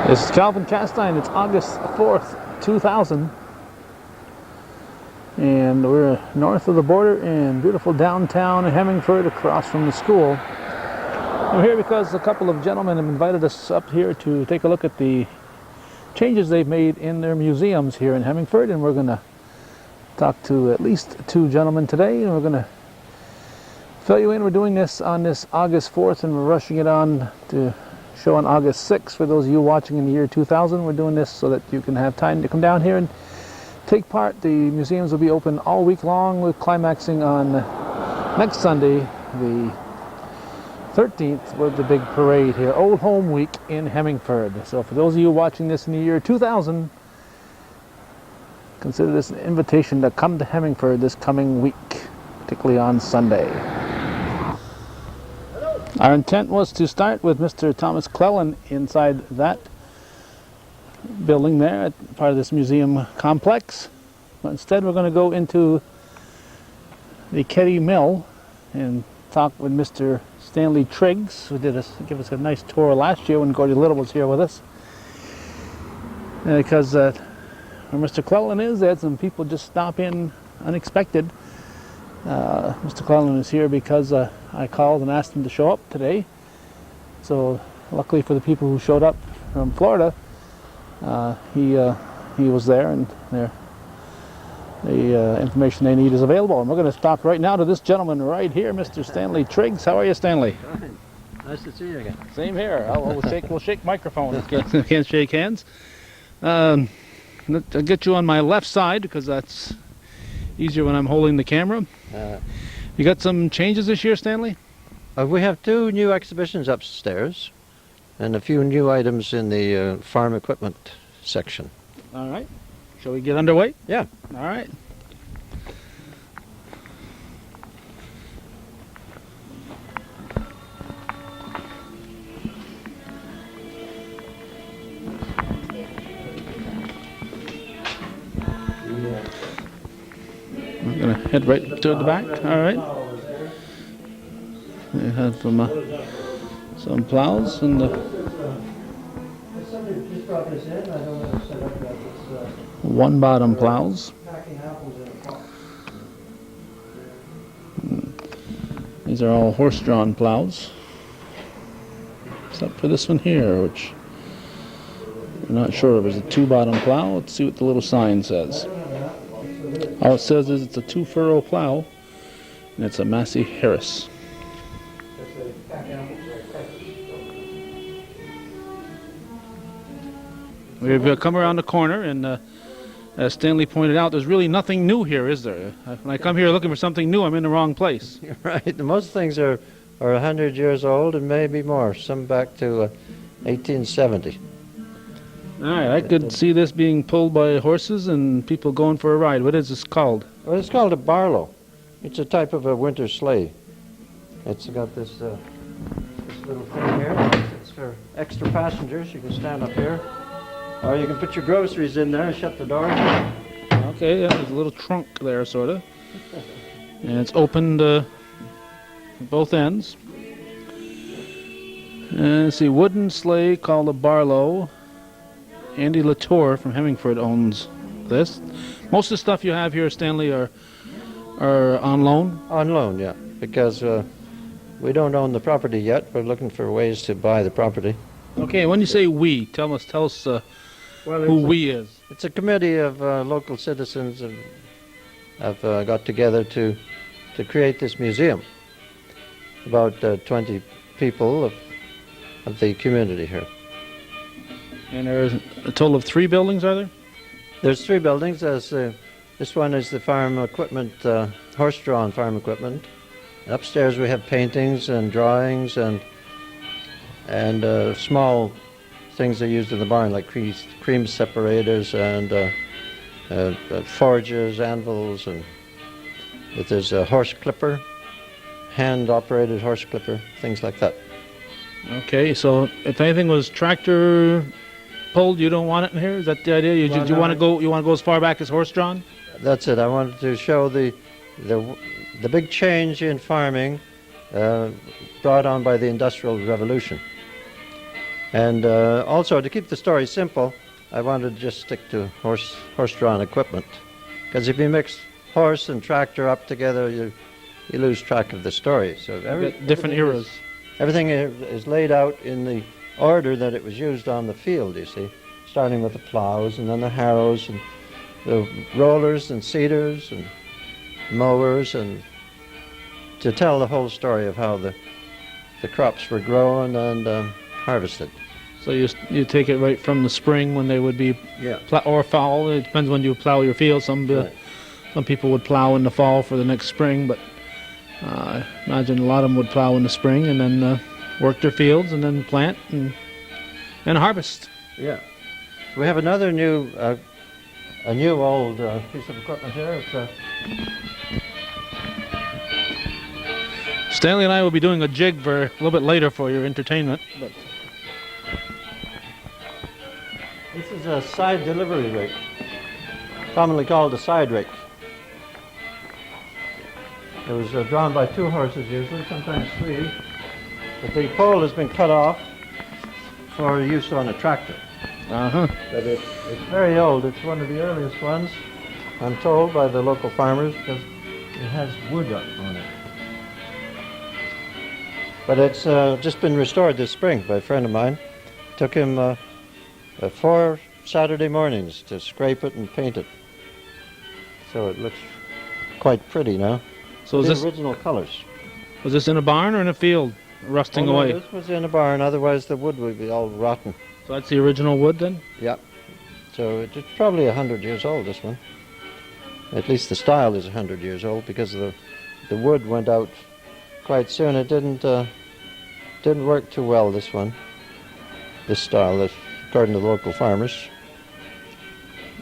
This is Calvin Castine. It's August 4th, 2000. And we're north of the border in beautiful downtown Hemmingford across from the school. I'm here because a couple of gentlemen have invited us up here to take a look at the changes they've made in their museums here in Hemmingford. And we're going to talk to at least two gentlemen today. And we're going to fill you in. We're doing this on this August 4th and we're rushing it on to show on August 6th for those of you watching in the year 2000. We're doing this so that you can have time to come down here and take part. The museums will be open all week long, with climaxing on next Sunday, the 13th, with the big parade here, Old Home Week in Hemmingford. So for those of you watching this in the year 2000, consider this an invitation to come to Hemmingford this coming week, particularly on Sunday. Our intent was to start with Mr. Thomas Cleland inside that building there, part of this museum complex. But instead we're going to go into the Keddy Mill and talk with Mr. Stanley Triggs, who give us a nice tour last year when Gordy Little was here with us. Because where Mr. Cleland is, they had some people just stop in unexpected. Mr. Cleland is here because I called and asked him to show up today. So luckily for the people who showed up from Florida, he was there, and the information they need is available. And we're going to stop right now to this gentleman right here, Mr. Stanley Triggs. How are you, Stanley? Fine. Nice to see you again. Same here. We'll shake microphones. Can't shake hands. I'll get you on my left side because that's easier when I'm holding the camera. You got some changes this year, Stanley? We have two new exhibitions upstairs and a few new items in the farm equipment section. All right. Shall we get underway? Yeah. All right. I'm going to head right toward the back. All right. We have some plows and one bottom plows. These are all horse-drawn plows, except for this one here, which I'm not sure if it's a two-bottom plow. Let's see what the little sign says. All it says is it's a two-furrow plow, and it's a Massey Harris. We've come around the corner, and as Stanley pointed out, there's really nothing new here, is there? When I come here looking for something new, I'm in the wrong place. You're right. Most things are 100 years old and maybe more, some back to 1870. All right, I could see this being pulled by horses and people going for a ride. What is this called? Well, it's called a barlow. It's a type of a winter sleigh. It's got this little thing here. It's for extra passengers. You can stand up here. Or you can put your groceries in there and shut the door. Okay, yeah, there's a little trunk there, sort of. And it's opened both ends. And let's see, wooden sleigh called a barlow. Andy Latour from Hemmingford owns this. Most of the stuff you have here, Stanley, are on loan? On loan, yeah. Because we don't own the property yet. We're looking for ways to buy the property. Okay, when you say we, tell us who we is. It's a committee of local citizens have got together to create this museum. About 20 people of the community here. And there's a total of 3 buildings, are there? There's 3 buildings. This one is the farm equipment, horse-drawn farm equipment. Upstairs we have paintings and drawings and small things they used in the barn, like cream separators and forges, anvils, and there's a horse clipper, hand-operated horse clipper, things like that. Okay, so if anything was tractor pulled, you don't want it in here? Is that the idea? You want to go as far back as horse-drawn? That's it. I wanted to show the big change in farming brought on by the Industrial Revolution. And also, to keep the story simple, I wanted to just stick to horse-drawn equipment. Because if you mix horse and tractor up together, you lose track of the story. So different eras. Everything is laid out in the order that it was used on the field, you see. Starting with the plows, and then the harrows, and the rollers, and seeders, and mowers, and to tell the whole story of how the crops were grown and harvested. So you take it right from the spring when they would be or fall. It depends when you plow your field. Some people would plow in the fall for the next spring, but I imagine a lot of them would plow in the spring and then work their fields and then plant and harvest. Yeah. We have another new, a new old piece of equipment here. It's Stanley and I will be doing a jig for a little bit later for your entertainment. But this is a side delivery rake, commonly called a side rake. It was drawn by 2 horses usually, sometimes 3. But the pole has been cut off for use on a tractor. But it's very old. It's one of the earliest ones, I'm told, by the local farmers, because it has wood on it. But it's just been restored this spring by a friend of mine. Took him 4 Saturday mornings to scrape it and paint it. So it looks quite pretty now. So is the this original colors? Was this in a barn or in a field, rusting away? This was in a barn. Otherwise, the wood would be all rotten. So that's the original wood then? Yeah. So it's probably 100 years old. This one. At least the style is 100 years old because the wood went out quite soon. It didn't work too well. This one, this style, according to the local farmers.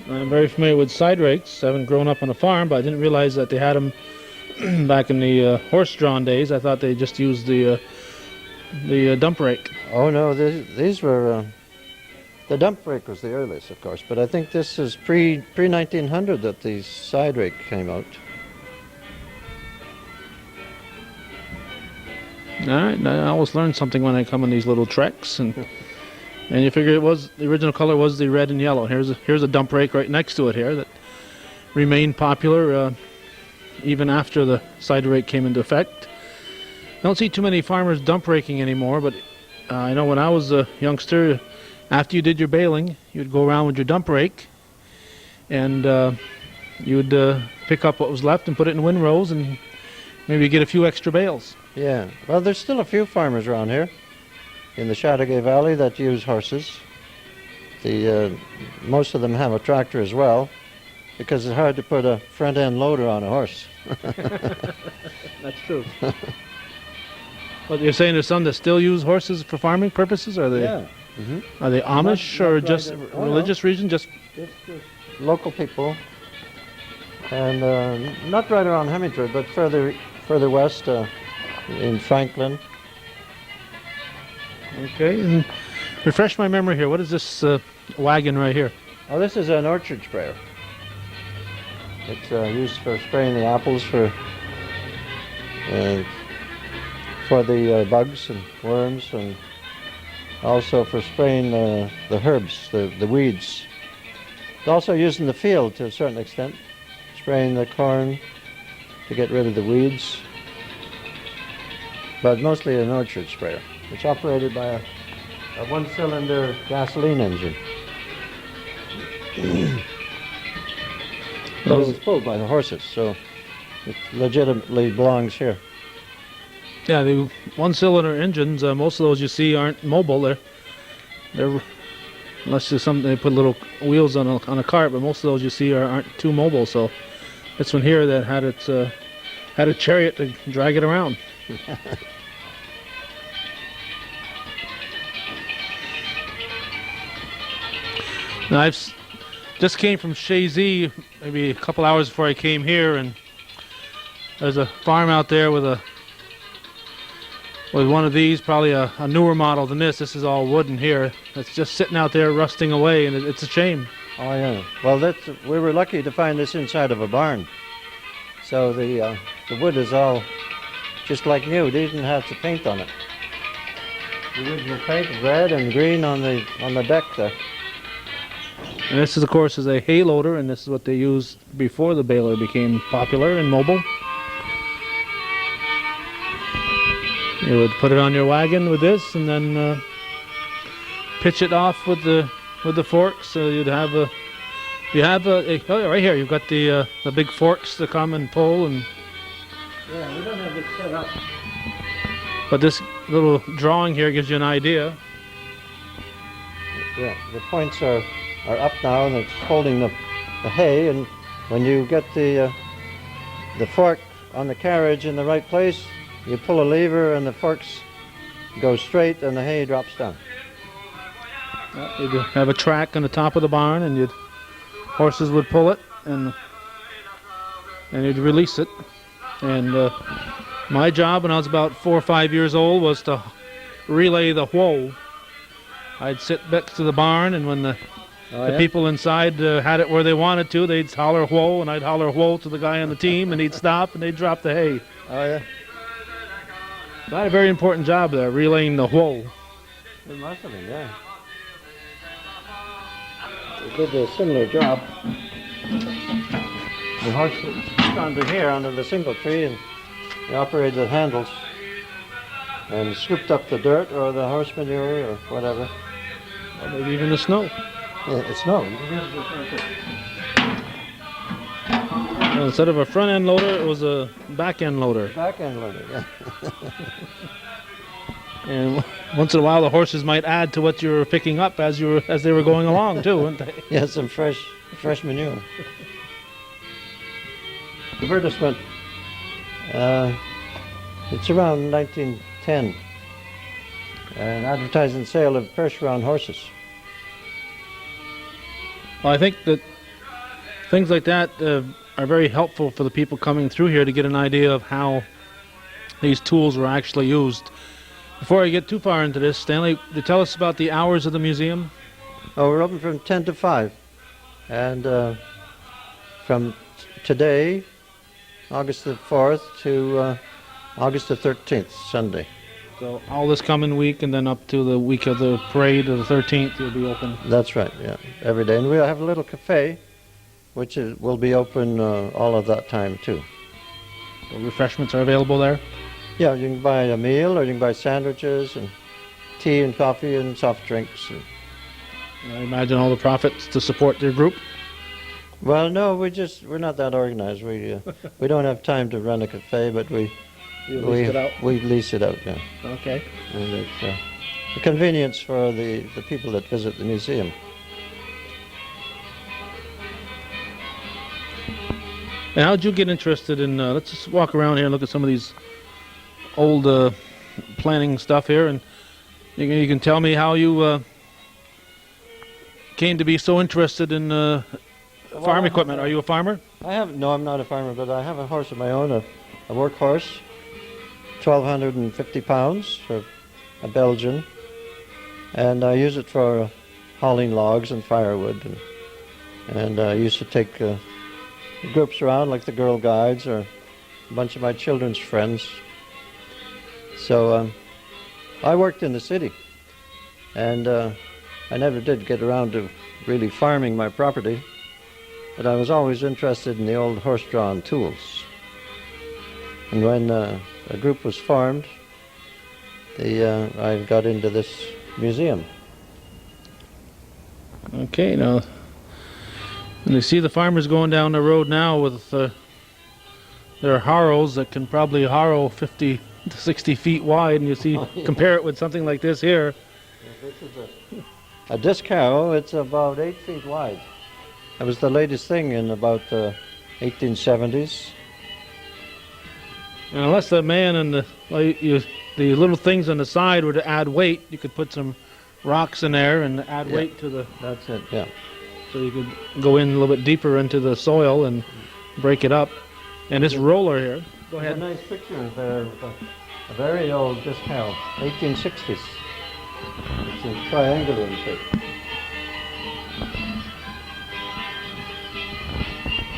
I'm very familiar with side rakes. I haven't grown up on a farm, but I didn't realize that they had them back in the horse-drawn days. I thought they just used the dump rake. Oh no, these were the dump rake was the earliest, of course. But I think this is pre 1900 that the side rake came out. All right, I always learn something when I come on these little treks, and you figure it was the original color was the red and yellow. Here's a dump rake right next to it here that remained popular even after the side rake came into effect. Don't see too many farmers dump raking anymore, but I know when I was a youngster, after you did your baling, you'd go around with your dump rake, and you would pick up what was left and put it in windrows, and maybe get a few extra bales. Yeah, well, there's still a few farmers around here in the Chateauguay Valley that use horses. Most of them have a tractor as well, because it's hard to put a front-end loader on a horse. That's true. But you're saying there's some that still use horses for farming purposes? Are they? Yeah. Are they Amish or just religious region? Just local people, and not right around Hemmingford, but further west in Franklin. Okay, and refresh my memory here. What is this wagon right here? Oh, this is an orchard sprayer. It's used for spraying the apples for the bugs and worms, and also for spraying the herbs, the weeds. It's also used in the field to a certain extent, spraying the corn to get rid of the weeds, but mostly an orchard sprayer. It's operated by a one-cylinder gasoline engine. But it was pulled by the horses, so it legitimately belongs here. Yeah, the one-cylinder engines, most of those you see aren't mobile. They're unless there's something they put little wheels on a cart, but most of those you see aren't too mobile. So this one here that had a chariot to drag it around. Now I've just came from Chazy maybe a couple hours before I came here, and there's a farm out there with one of these, probably a newer model than this. This is all wooden here. It's just sitting out there rusting away, and it's a shame. Oh yeah. Well, we were lucky to find this inside of a barn. So the wood is all just like new. They didn't have to paint on it. the original paint, red and green on the deck there. And this is, of course, is a hay loader, and this is what they used before the baler became popular and mobile. You would put it on your wagon with this, and then pitch it off with the forks. So you'd have a oh, right here. You've got the big forks that come and pull, and Yeah, we don't have it set up. but this little drawing here gives you an idea. Yeah, the points are up now, and it's holding the hay. And when you get the fork on the carriage in the right place, you pull a lever, and the forks go straight, and the hay drops down. You'd have a track on the top of the barn, and horses would pull it, and you'd release it. And my job when I was about 4 or 5 years old was to relay the whoa. I'd sit next to the barn, and when the people inside had it where they wanted to, they'd holler whoa, and I'd holler whoa to the guy on the team, and he'd stop, and they'd drop the hay. Oh, yeah? So I had a very important job there, relaying the whoa. It must have been, yeah. We did a similar job. The horse was under here, under the single tree, and we operated the handles and scooped up the dirt or the horse manure or whatever. Or maybe even the snow. Yeah, it snowed. Well, instead of a front end loader, it was a back end loader. Back end loader, yeah. And once in a while, the horses might add to what you were picking up as they were going along too, wouldn't they? Yeah, some fresh manure. Advertisement. It's around 1910. An advertising sale of Percheron horses. Well, I think that things like that are very helpful for the people coming through here to get an idea of how these tools were actually used. Before I get too far into this, Stanley, to tell us about the hours of the museum? Oh, we're open from 10 to 5. And from today, August the 4th, to August the 13th, Sunday. So all this coming week, and then up to the week of the parade of the 13th, you'll be open. That's right, yeah, every day. And we'll have a little cafe, which will be open all of that time, too. So refreshments are available there? Yeah, you can buy a meal, or you can buy sandwiches, and tea and coffee and soft drinks. I imagine all the profits to support their group? Well, no, we're not that organized. We don't have time to run a cafe, but we lease it out? We lease it out, yeah. Okay. And it's a convenience for the people that visit the museum. And how'd you get interested in, let's just walk around here and look at some of these old planning stuff here, and you can tell me how you came to be so interested in farm equipment. Are you a farmer? No, I'm not a farmer, but I have a horse of my own, a work horse, 1,250 pounds, a Belgian, and I use it for hauling logs and firewood, and I used to take groups around like the Girl Guides or a bunch of my children's friends. So I worked in the city, and I never did get around to really farming my property, but I was always interested in the old horse-drawn tools. And when a group was formed, I got into this museum. Okay, now, and you see the farmers going down the road now with their harrows that can probably harrow 50 to 60 feet wide, and you see, compare it with something like this here. This is a disc harrow. It's about 8 feet wide. That was the latest thing in about the 1870s. And unless the man and the little things on the side were to add weight, you could put some rocks in there and add weight to the... That's it, yeah. So you could go in a little bit deeper into the soil and break it up. And this roller here, go ahead. There's a nice picture there of a very old disc harrow, 1860s. It's a triangular in shape.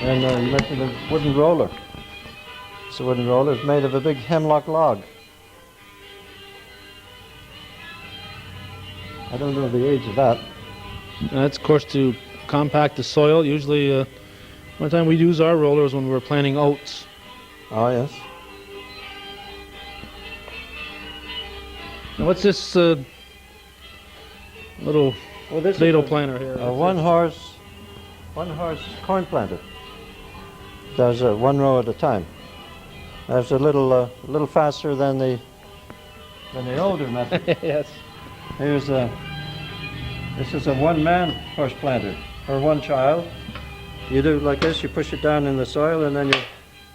And you mentioned a wooden roller. It's a wooden roller. It's made of a big hemlock log. I don't know the age of that. And that's, of course, to compact the soil. Usually, one time we use our rollers when we're planting oats. Oh, yes. Now, what's this little This potato is planter here? a one horse corn planter. Does one row at a time. That's a little faster than the older method. Yes. This is a one-man horse planter, or one child. You do it like this, you push it down in the soil, and then you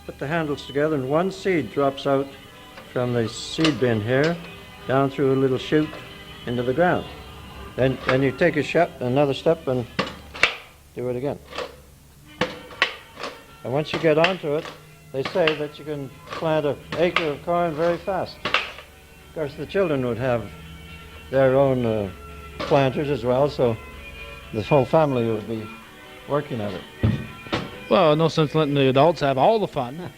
put the handles together, and one seed drops out from the seed bin here, down through a little chute into the ground. Then you take another step, and do it again. And once you get onto it, they say that you can plant an acre of corn very fast. Of course, the children would have their own planters as well, so the whole family would be working at it. Well, no sense letting the adults have all the fun.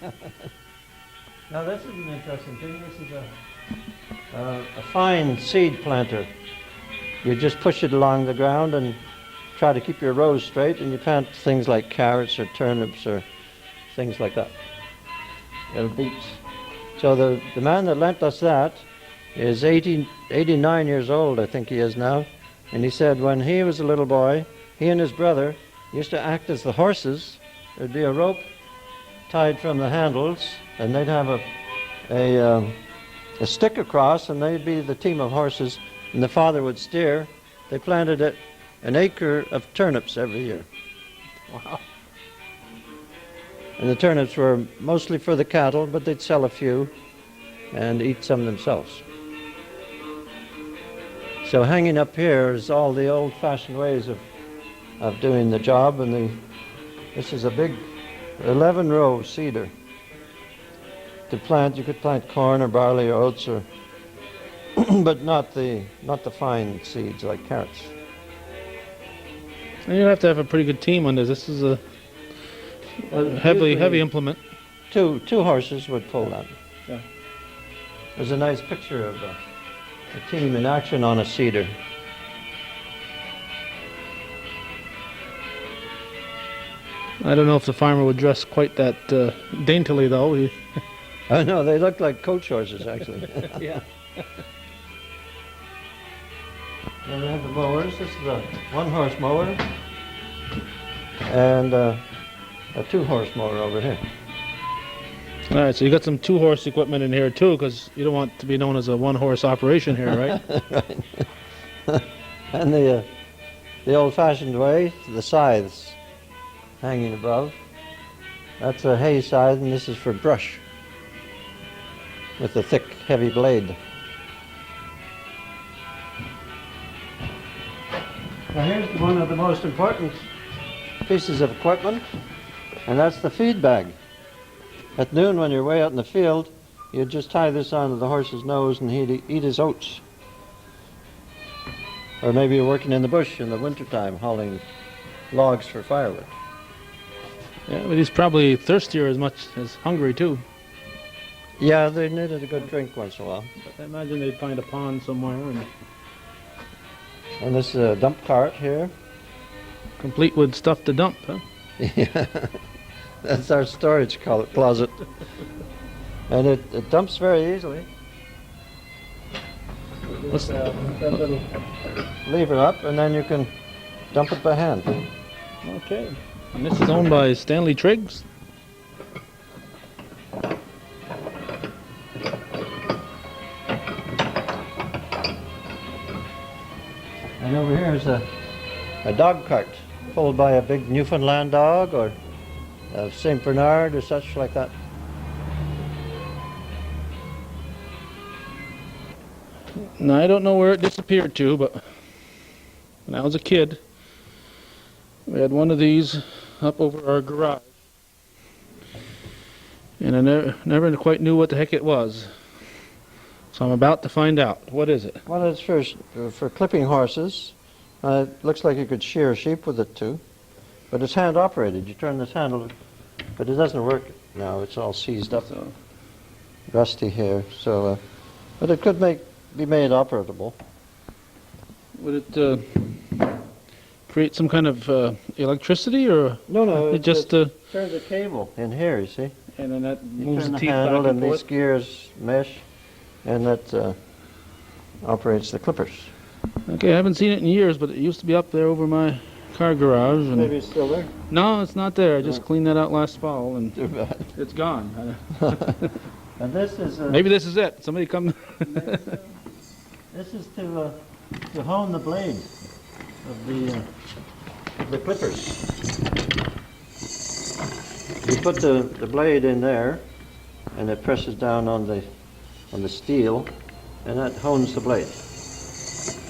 Now, this is an interesting thing. This is a fine seed planter. You just push it along the ground and try to keep your rows straight, and you plant things like carrots or turnips or things like that, or beets. So the man that lent us that is 89 years old, I think he is now, and he said when he was a little boy, he and his brother used to act as the horses. There'd be a rope tied from the handles, and they'd have a stick across, and they'd be the team of horses, and the father would steer. They planted an acre of turnips every year. Wow. And the turnips were mostly for the cattle, but they'd sell a few and eat some themselves. So hanging up here is all the old-fashioned ways of doing the job, and this is a big 11-row seeder. To plant, you could plant corn or barley or oats, or but not the fine seeds like carrots. And you have to have a pretty good team on this. This is a heavy implement. Two horses would pull that. Yeah. There's a nice picture of a team in action on a seeder. I don't know if the farmer would dress quite that daintily, though. Oh no, they look like coach horses, actually. Yeah. Then we have the mowers. This is a one-horse mower and a two-horse mower over here. All right, so you got some two-horse equipment in here too, because you don't want to be known as a one-horse operation here, right? Right. And the old-fashioned way, the scythes hanging above. That's a hay scythe, and this is for brush with a thick, heavy blade. Now here's one of the most important pieces of equipment, and that's the feed bag. At noon, when you're way out in the field, you just tie this onto the horse's nose and he'd eat his oats. Or maybe you're working in the bush in the wintertime, hauling logs for firewood. Yeah, but he's probably thirstier as much as hungry too. Yeah, they needed a good drink once in a while. I imagine they'd find a pond somewhere, And this is a dump cart here. complete with stuff to dump, huh? Yeah, that's our storage closet. And it dumps very easily. What's That little lever up, and then you can dump it by hand. Okay. And this is owned by Stanley Triggs. And over here is a dog cart pulled by a big Newfoundland dog or a St. Bernard or such like that. Now, I don't know where it disappeared to, but when I was a kid, we had one of these up over our garage. And I never quite knew what the heck it was. So I'm about to find out. What is it? Well, it's for clipping horses. It looks like you could shear sheep with it too. But it's hand operated. You turn this handle, but it doesn't work now. It's all seized up, So, rusty here. So, but it could be made operable. Would it create some kind of electricity, or No, it just turn the cable in here, you see? and then that You moves turn the the teeth back handle and and these forth? gears mesh, and that operates the clippers. Okay, I haven't seen it in years, but it used to be up there over my car garage. And Maybe it's still there. no, it's not there. I just No. cleaned that out last fall, and Too bad. it's gone. And this is Maybe this is it. Somebody come. this is to hone the blade of the clippers. You put the blade in there, and it presses down on the steel, and that hones the blade.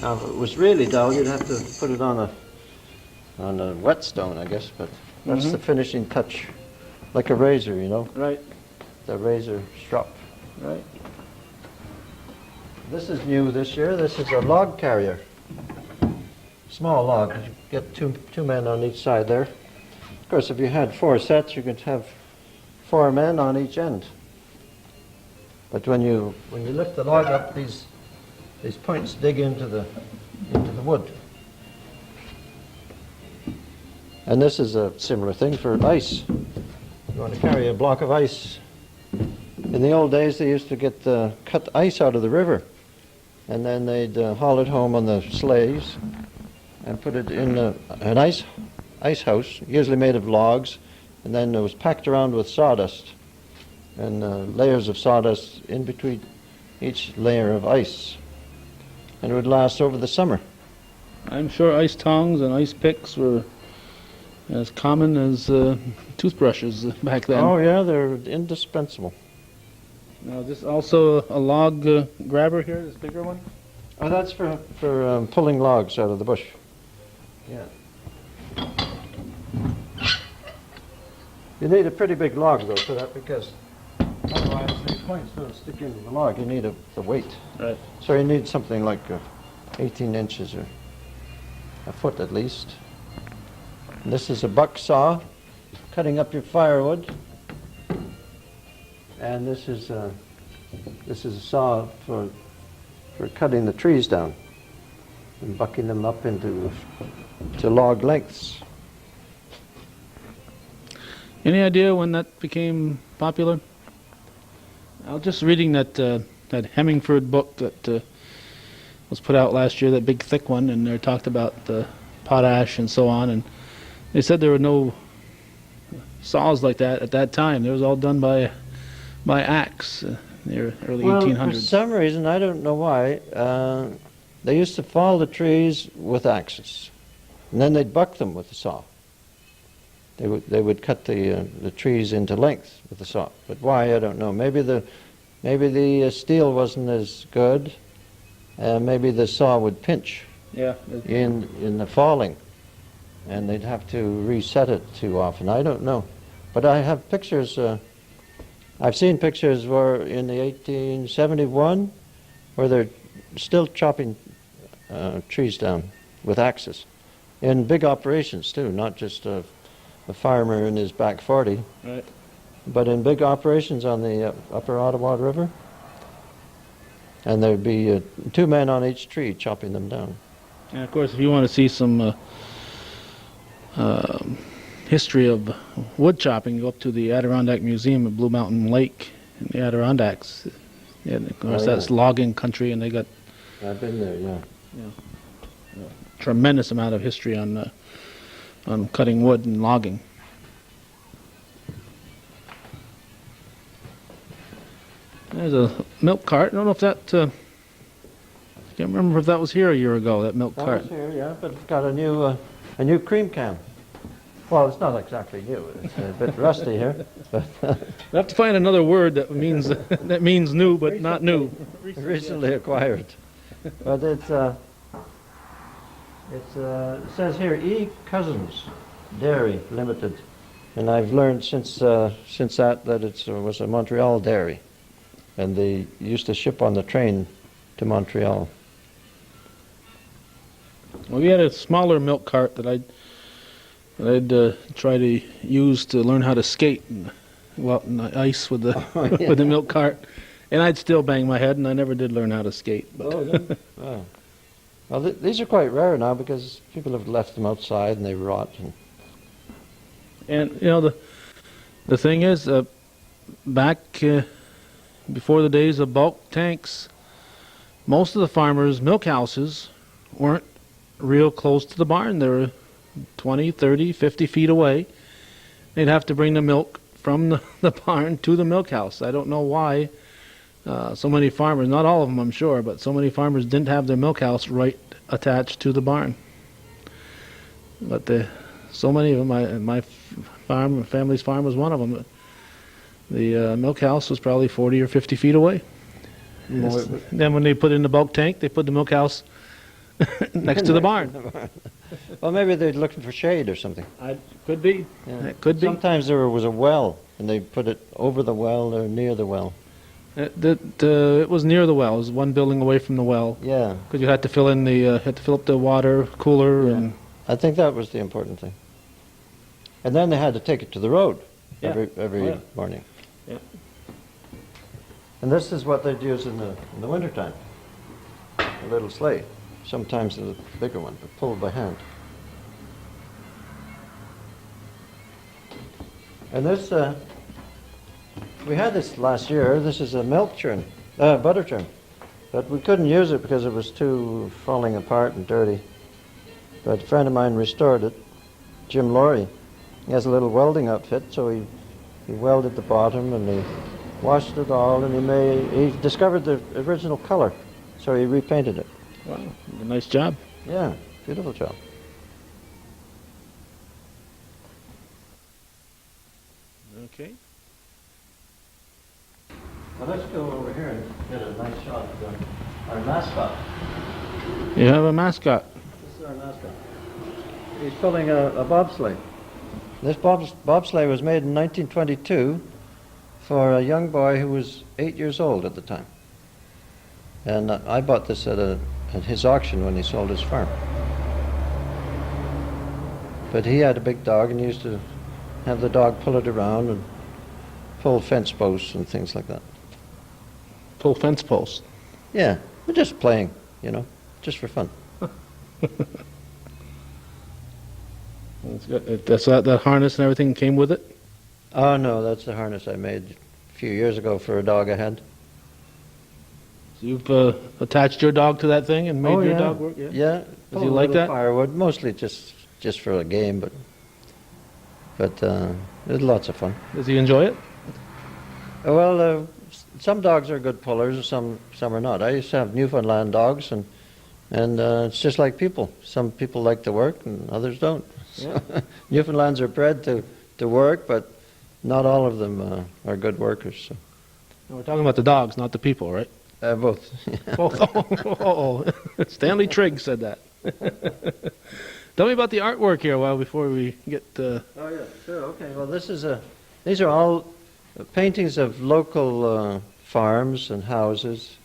Now, if it was really dull, you'd have to put it on a whetstone, I guess. But that's the finishing touch, like a razor, you know, Right, the razor strop. right. This is new this year. This is a log carrier. Small log. You get two men on each side there. Of course, if you had 4 sets, you could have 4 men on each end. But when you lift the log up, these points dig into the wood. And this is a similar thing for ice. You want to carry a block of ice. In the old days, they used to get cut ice out of the river, and then they'd haul it home on the sleighs and put it in an ice house, usually made of logs, and then it was packed around with sawdust, and layers of sawdust in between each layer of ice, and it would last over the summer. I'm sure ice tongs and ice picks were as common as toothbrushes back then. Oh yeah, they're indispensable. Now, is this also a log grabber here, this bigger one? Oh, that's for pulling logs out of the bush. Yeah. You need a pretty big log, though, for that, because otherwise the points don't stick into the log. You need the weight. Right. So you need something like 18 inches or a foot at least. And this is a buck saw, cutting up your firewood. And this is a saw for cutting the trees down and bucking them up into log lengths. Any idea when that became popular? I was just reading that Hemmingford book that was put out last year, that big thick one, and they talked about the potash and so on, and they said there were no saws like that at that time. It was all done by axe in the early 1800s. For some reason, I don't know why, they used to fall the trees with axes, and then they'd buck them with the saw. They would cut the trees into length with the saw, but why, I don't know. Maybe the steel wasn't as good, and maybe the saw would pinch in the falling, and they'd have to reset it too often. I don't know, but I have pictures. I've seen pictures where in the 1871 where they're still chopping trees down with axes in big operations too, not just a farmer in his back 40, Right. but in big operations on the upper Ottawa River. And there'd be 2 men on each tree chopping them down. And of course, if you want to see some history of wood chopping, go up to the Adirondack Museum at Blue Mountain Lake in the Adirondacks. Yeah, of course, that's logging country, and they got I've been there, yeah. tremendous amount of history on cutting wood and logging. There's a milk cart. I don't know if that. Can't remember if that was here a year ago. That milk That cart. was here, yeah, but it's got a new cream can. Well, it's not exactly new. It's a bit rusty here, but We have to find another word that means that means new, but not new. recently acquired. But it says here E. Cousins Dairy Limited, and I've learned since that it was a Montreal dairy, and they used to ship on the train to Montreal. Well, we had a smaller milk cart that I'd try to use to learn how to skate and go out in the ice with the with the milk cart, and I'd still bang my head, and I never did learn how to skate. But Wow. Well, these are quite rare now because people have left them outside and they rot. And you know the thing is, back before the days of bulk tanks, most of the farmers' milk houses weren't real close to the barn. They were 20, 30, 50 feet away. They'd have to bring the milk from the barn to the milk house. I don't know why so many farmers, not all of them I'm sure, but so many farmers didn't have their milk house right attached to the barn. But so many of them, my family's farm was one of them. The milk house was probably 40 or 50 feet away. Then when they put in the bulk tank, they put the milk house next to the barn. Well, maybe they're looking for shade or something. Could be. Yeah. It could be. Sometimes there was a well, and they put it over the well or near the well. It was near the well. It was one building away from the well. Yeah. Because you had to fill up the water cooler. Yeah. And I think that was the important thing. And then they had to take it to the road every morning. Yeah. And this is what they'd use in the wintertime. A little sleigh. Sometimes a bigger one, but pulled by hand. And this, we had this last year. This is a milk churn, butter churn. But we couldn't use it because it was too falling apart and dirty. But a friend of mine restored it, Jim Laurie. He has a little welding outfit, so he welded the bottom and he washed it all, and he discovered the original color, so he repainted it. Wow, a nice job. Yeah, beautiful job. Okay. Well, let's go over here and get a nice shot of our mascot. You have a mascot. This is our mascot. He's pulling a bobsleigh. This bobsleigh was made in 1922 for a young boy who was 8 years old at the time. And I bought this at his auction when he sold his farm. But he had a big dog and he used to have the dog pull it around and pull fence posts and things like that. Pull fence posts. Yeah, we're just playing, just for fun. That's good. That's that harness and everything came with it? Oh, no, that's the harness I made a few years ago for a dog I had. So you've attached your dog to that thing and made your dog work? Yeah. Does he like that? Firewood, mostly just for a game, but it was lots of fun. Does he enjoy it? Well, some dogs are good pullers, some are not. I used to have Newfoundland dogs, and it's just like people. Some people like to work, and others don't. Yeah. So, Newfoundlands are bred to work, but not all of them are good workers. So. No, we're talking about the dogs, not the people, right? Both. Both. Oh. Stanley Trigg said that. Tell me about the artwork here before we get... Oh, yeah, sure, okay. Well, these are all paintings of local farms and houses,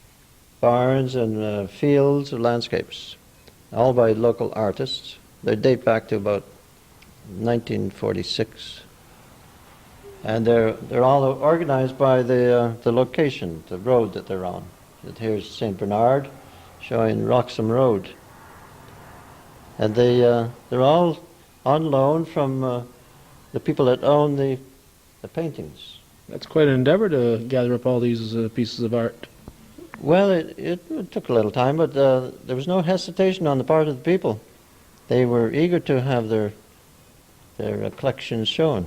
barns and fields or landscapes, all by local artists. They date back to about 1946. And they're all organized by the location, the road that they're on. Here's St. Bernard, showing Wroxham Road. And they're all on loan from the people that own the paintings. That's quite an endeavor to gather up all these pieces of art. Well, it took a little time, but there was no hesitation on the part of the people. They were eager to have their collections shown.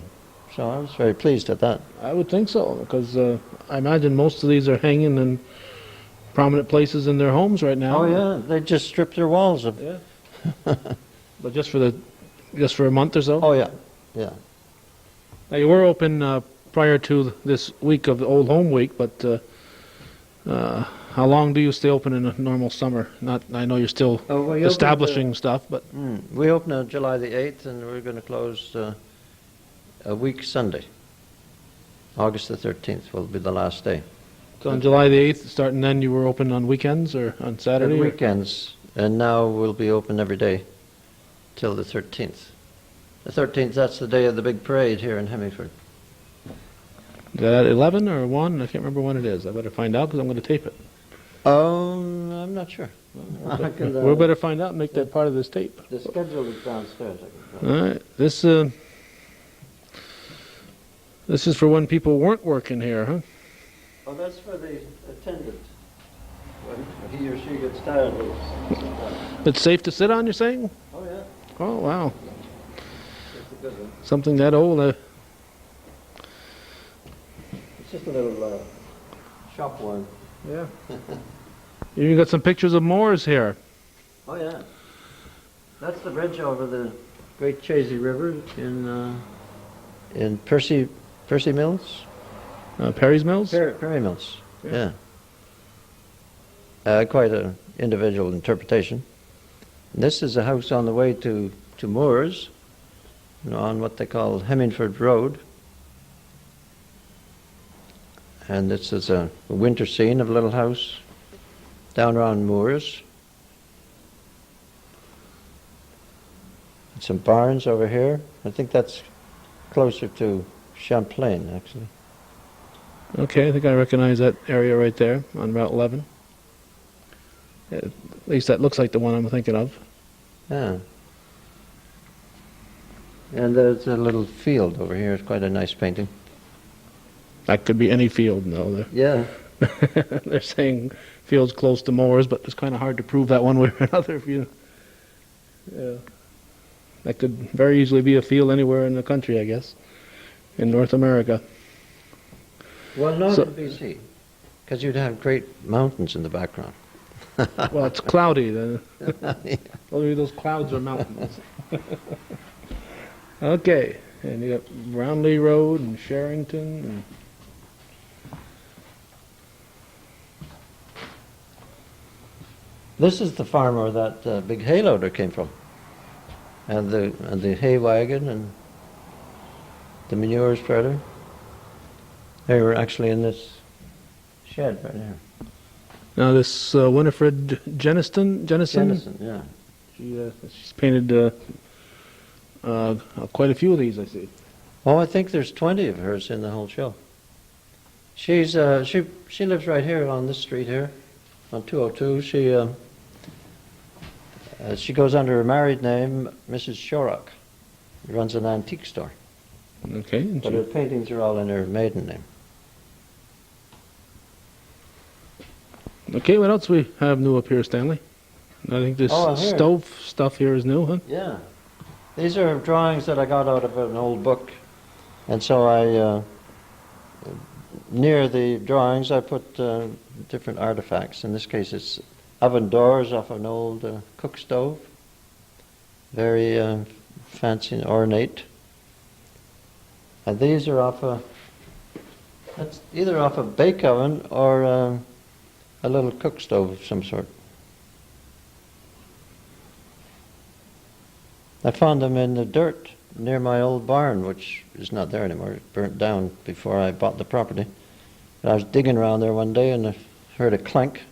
So I was very pleased at that. I would think so, because I imagine most of these are hanging in prominent places in their homes right now. Oh yeah, they just stripped their walls of. Yeah. But just for a month or so. Oh yeah, yeah. Now you were open prior to this week of the Old Home Week, but how long do you stay open in a normal summer? I know you're still establishing stuff, but we open on July the 8th, and we're going to close a week Sunday. August the 13th will be the last day. So on July the 8th, starting then, you were open on weekends or on Saturday? Weekends, and now we'll be open every day till the 13th. The 13th, that's the day of the big parade here in Hemmingford. Is that at 11 or 1? I can't remember when it is. I better find out because I'm going to tape it. I I'm not sure. We better find out and make that part of this tape. The schedule is downstairs. All right. This is for when people weren't working here, huh? Oh, that's for the attendant. When he or she gets tired of It's safe to sit on, you're saying? Oh, yeah. Oh, wow. That's a good one. Something that old. It's just a little shop one. Yeah. You even got some pictures of Moors here. Oh, yeah. That's the bridge over the Great Chazy River in Percy Mills? Perry's Mills? Perry Mills, yeah. Quite an individual interpretation. This is a house on the way to Moors, on what they call Hemmingford Road. And this is a winter scene of a little house down around Moors. Some barns over here. I think that's closer to Champlain, actually. Okay, I think I recognize that area right there on Route 11. At least that looks like the one I'm thinking of. Yeah. And there's a little field over here. It's quite a nice painting. That could be any field, no. Yeah. They're saying fields close to moors, but it's kind of hard to prove that one way or another. Yeah. That could very easily be a field anywhere in the country, I guess, in North America. Well, not in BC, because you'd have great mountains in the background. Well, it's cloudy. Then. Only those clouds are mountains. Okay, and you got Brownlee Road and Sherrington. And this is the farm where that big hay loader came from, and the hay wagon and the manure spreader. They were actually in this shed right here. now this Winifred Jennison, Jennison, yeah. she's painted quite a few of these, I see. Oh, I think there's 20 of hers in the whole show. She's she lives right here on this street here, on 202. She goes under her married name, Mrs. Shorrock. She runs an antique store. Okay. And But her paintings are all in her maiden name. okay, what else we have new up here, Stanley? I think this Oh, here. stove stuff here is new, huh? Yeah. These are drawings that I got out of an old book. And so near the drawings, I put different artifacts. In this case, it's oven doors off an old cook stove. Very fancy and ornate. And these are that's either off a bake oven or a little cook stove of some sort. I found them in the dirt near my old barn, which is not there anymore. It burnt down before I bought the property. But I was digging around there one day and I heard a clank.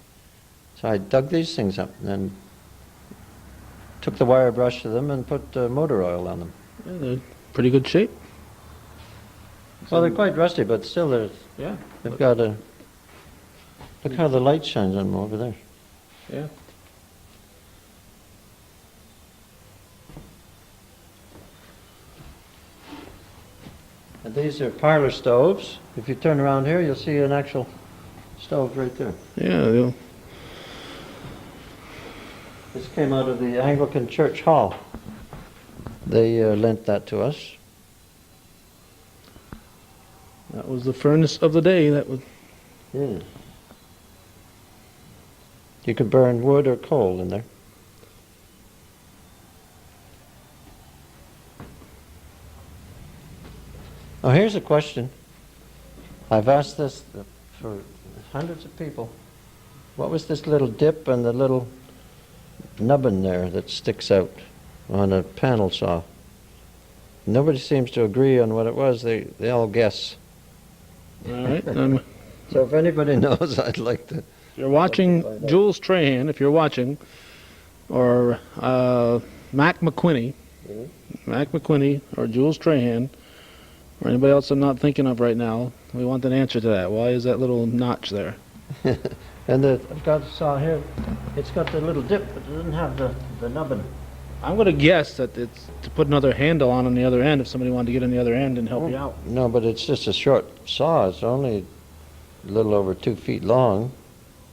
So I dug these things up and then took the wire brush to them and put motor oil on them. Yeah, they're pretty good shape. Well, they're quite rusty, but still Yeah. they've got a... Look how the light shines on them over there. Yeah. And these are parlor stoves. If you turn around here, you'll see an actual stove right there. Yeah. This came out of the Anglican Church Hall. They lent that to us. That was the furnace of the day. That was. Yeah. You could burn wood or coal in there. Oh, here's a question. I've asked this for hundreds of people. What was this little dip and the little nubbin there that sticks out on a panel saw? Nobody seems to agree on what it was. They all guess. All right. So if anybody knows, I'd like to... If you're watching Jules Trahan, if you're watching, or Mac McQuinney, Mac McQuinney or Jules Trahan, or anybody else I'm not thinking of right now, we want an answer to that. Why is that little notch there? And I've got a saw here. It's got the little dip, but it doesn't have the nubbin. I'm going to guess that it's to put another handle on the other end if somebody wanted to get on the other end and help you out. No, but it's just a short saw. It's only a little over 2 feet long.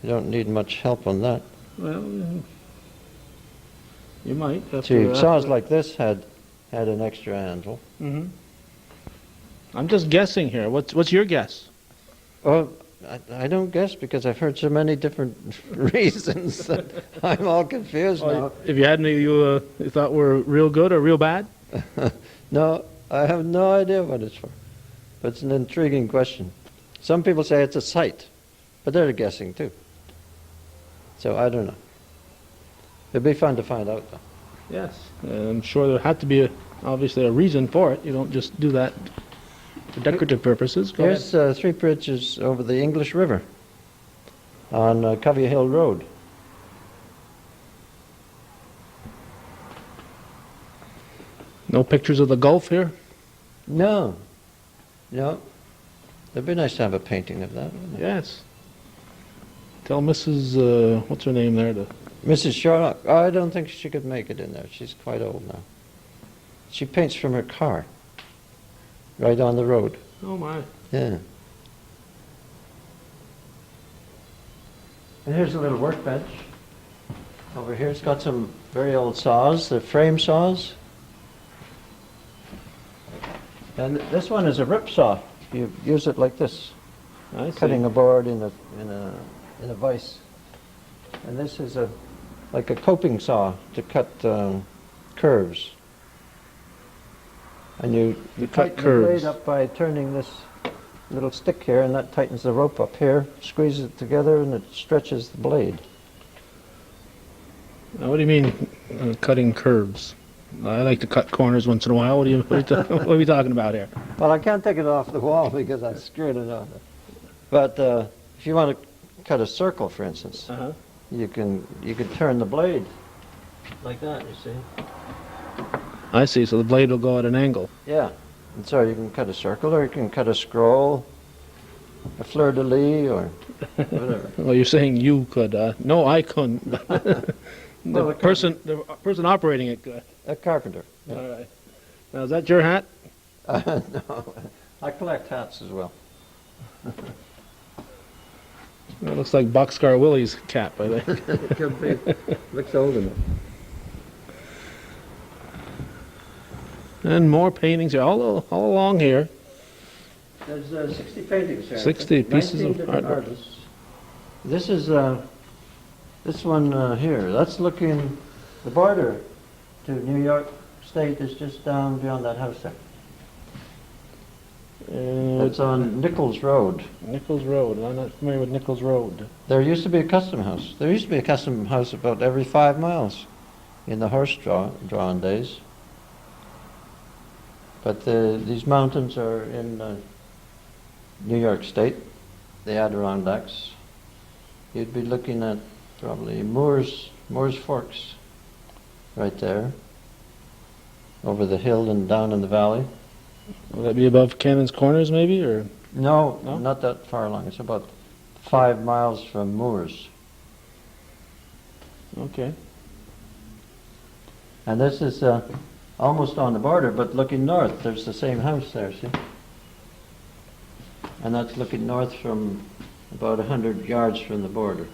You don't need much help on that. Well, you might. See, saws like this had an extra handle. Mm-hmm. I'm just guessing here. What's your guess? Well, I don't guess because I've heard so many different reasons that I'm all confused now. If you had any you thought were real good or real bad? No, I have no idea what it's for. But it's an intriguing question. Some people say it's a sight, but they're guessing too. So I don't know. It'd be fun to find out, though. Yes. I'm sure there had to be obviously a reason for it. You don't just do that for decorative purposes. Here's 3 bridges over the English River on Covey Hill Road. No pictures of the Gulf here? No. No. It'd be nice to have a painting of that, wouldn't it? Yes. Tell Mrs. What's her name there? Mrs. Sherlock. Oh, I don't think she could make it in there. She's quite old now. She paints from her car, right on the road. Oh, my. Yeah. And here's a little workbench. Over here it's got some very old saws, the frame saws. And this one is a rip saw. You use it like this, cutting a board in a vise. And this is like a coping saw to cut curves. And you cut tighten curves. the blade up by turning this little stick here, and that tightens the rope up here, squeeze it together, and it stretches the blade. Now, what do you mean cutting curves? I like to cut corners once in a while. What are we talking about here? Well, I can't take it off the wall because I screwed it on. But if you want to cut a circle, for instance, you can turn the blade like that. You see? I see. So the blade will go at an angle. Yeah. And so you can cut a circle, or you can cut a scroll, a fleur-de-lis, or whatever. Well, you're saying you could. No, I couldn't. The person operating it could. A carpenter. Yeah. All right. Now, is that your hat? No, I collect hats as well. It looks like Boxcar Willie's cap, I think. It could be. Looks old enough. And more paintings here, all along here. There's 60 paintings here. 60 pieces of different artwork. artists. This is this one here. That's looking. The border to New York State is just down beyond that house there. It's on Nichols Road. Nichols Road. I'm not familiar with Nichols Road. There used to be a custom house. There used to be a custom house about every 5 miles in the horse drawing days. But these mountains are in New York State, the Adirondacks. You'd be looking at probably Moore's Forks right there, over the hill and down in the valley. Will that be above Cannon's Corners, maybe, or? No, No? not that far along. It's about 5 miles from Moore's. Okay. And this is almost on the border, but looking north. There's the same house there, see? And that's looking north from about 100 yards from the border.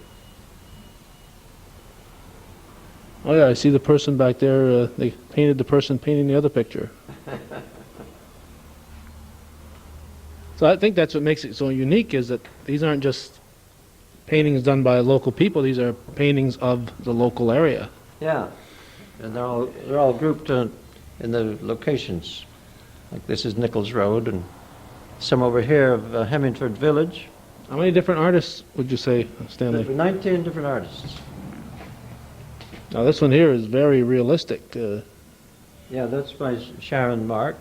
Oh yeah, I see the person back there. They painted the person painting the other picture. So I think that's what makes it so unique, is that these aren't just paintings done by local people. These are paintings of the local area. Yeah, and they're all grouped in the locations. Like this is Nichols Road, and some over here of Hemmingford Village. How many different artists would you say, Stanley? There's 19 different artists. Now this one here is very realistic. Yeah, that's by Sharon Mark,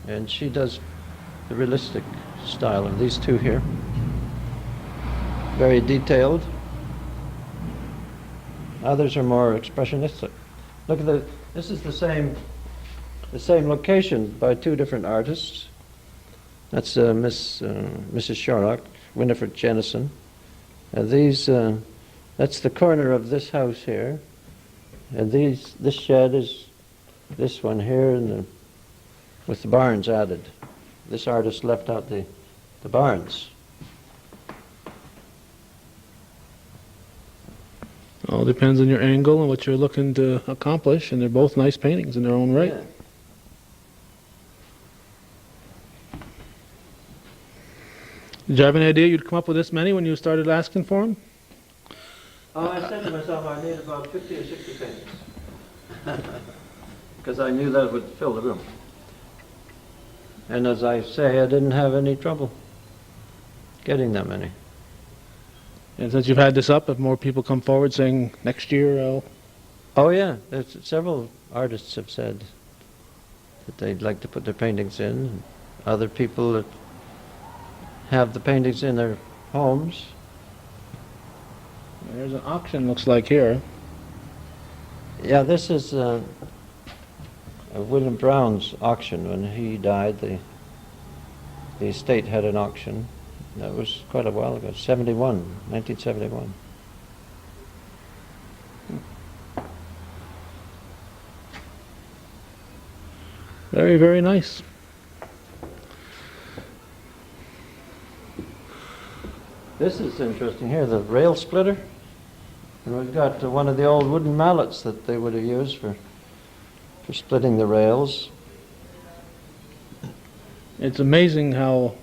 and she does the realistic style of these two here. Very detailed. Others are more expressionistic. Look at this is the same location by 2 different artists. That's Mrs. Sherlock, Winifred Jennison, These, that's the corner of this house here. And this shed is this one here, and with the barns added. This artist left out the barns. All depends on your angle and what you're looking to accomplish, and they're both nice paintings in their own right. Yeah. Did you have any idea you'd come up with this many when you started asking for them? Oh, I said to myself I need about 50 or 60 paintings. Because I knew that would fill the room. And as I say, I didn't have any trouble getting that many. And since you've had this up, have more people come forward saying, next year I'll... Oh yeah, there's several artists have said that they'd like to put their paintings in. Other people that have the paintings in their homes. There's an auction, looks like, here. Yeah, this is William Brown's auction. When he died, the estate had an auction. That was quite a while ago, 1971. Very, very nice. This is interesting here, the rail splitter. And we've got one of the old wooden mallets that they would have used for splitting the rails. It's amazing how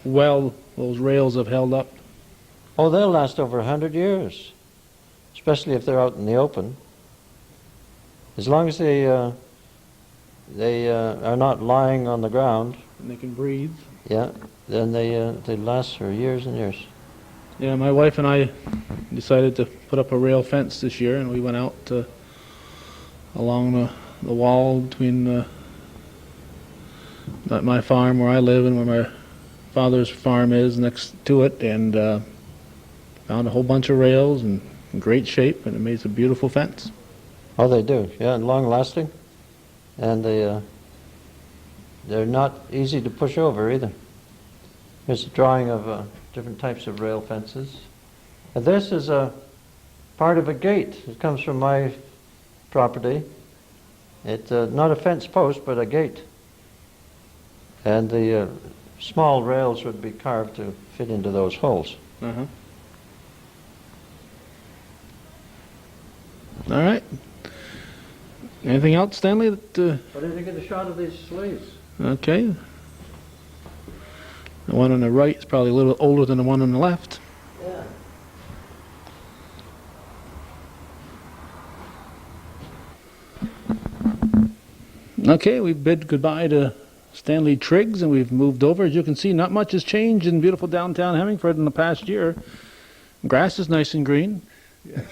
well those rails have held up. Oh, they'll last over 100 years, especially if they're out in the open. As long as they are not lying on the ground. And they can breathe. Yeah, then they last for years and years. Yeah, my wife and I decided to put up a rail fence this year, and we went out along the wall between my farm where I live and where my father's farm is next to it, and found a whole bunch of rails in great shape, and it makes a beautiful fence. Oh, they do, yeah, and long-lasting, and they're not easy to push over either. Here's a drawing of different types of rail fences. And this is a part of a gate. It comes from my property. It's not a fence post, but a gate. And the small rails would be carved to fit into those holes. Uh-huh. All right. Anything else, Stanley? What did you get a shot of these sleighs? Okay. The one on the right is probably a little older than the one on the left. Yeah. Okay, we bid goodbye to Stanley Triggs, and we've moved over. As you can see, not much has changed in beautiful downtown Hemmingford in the past year. Grass is nice and green. Yes.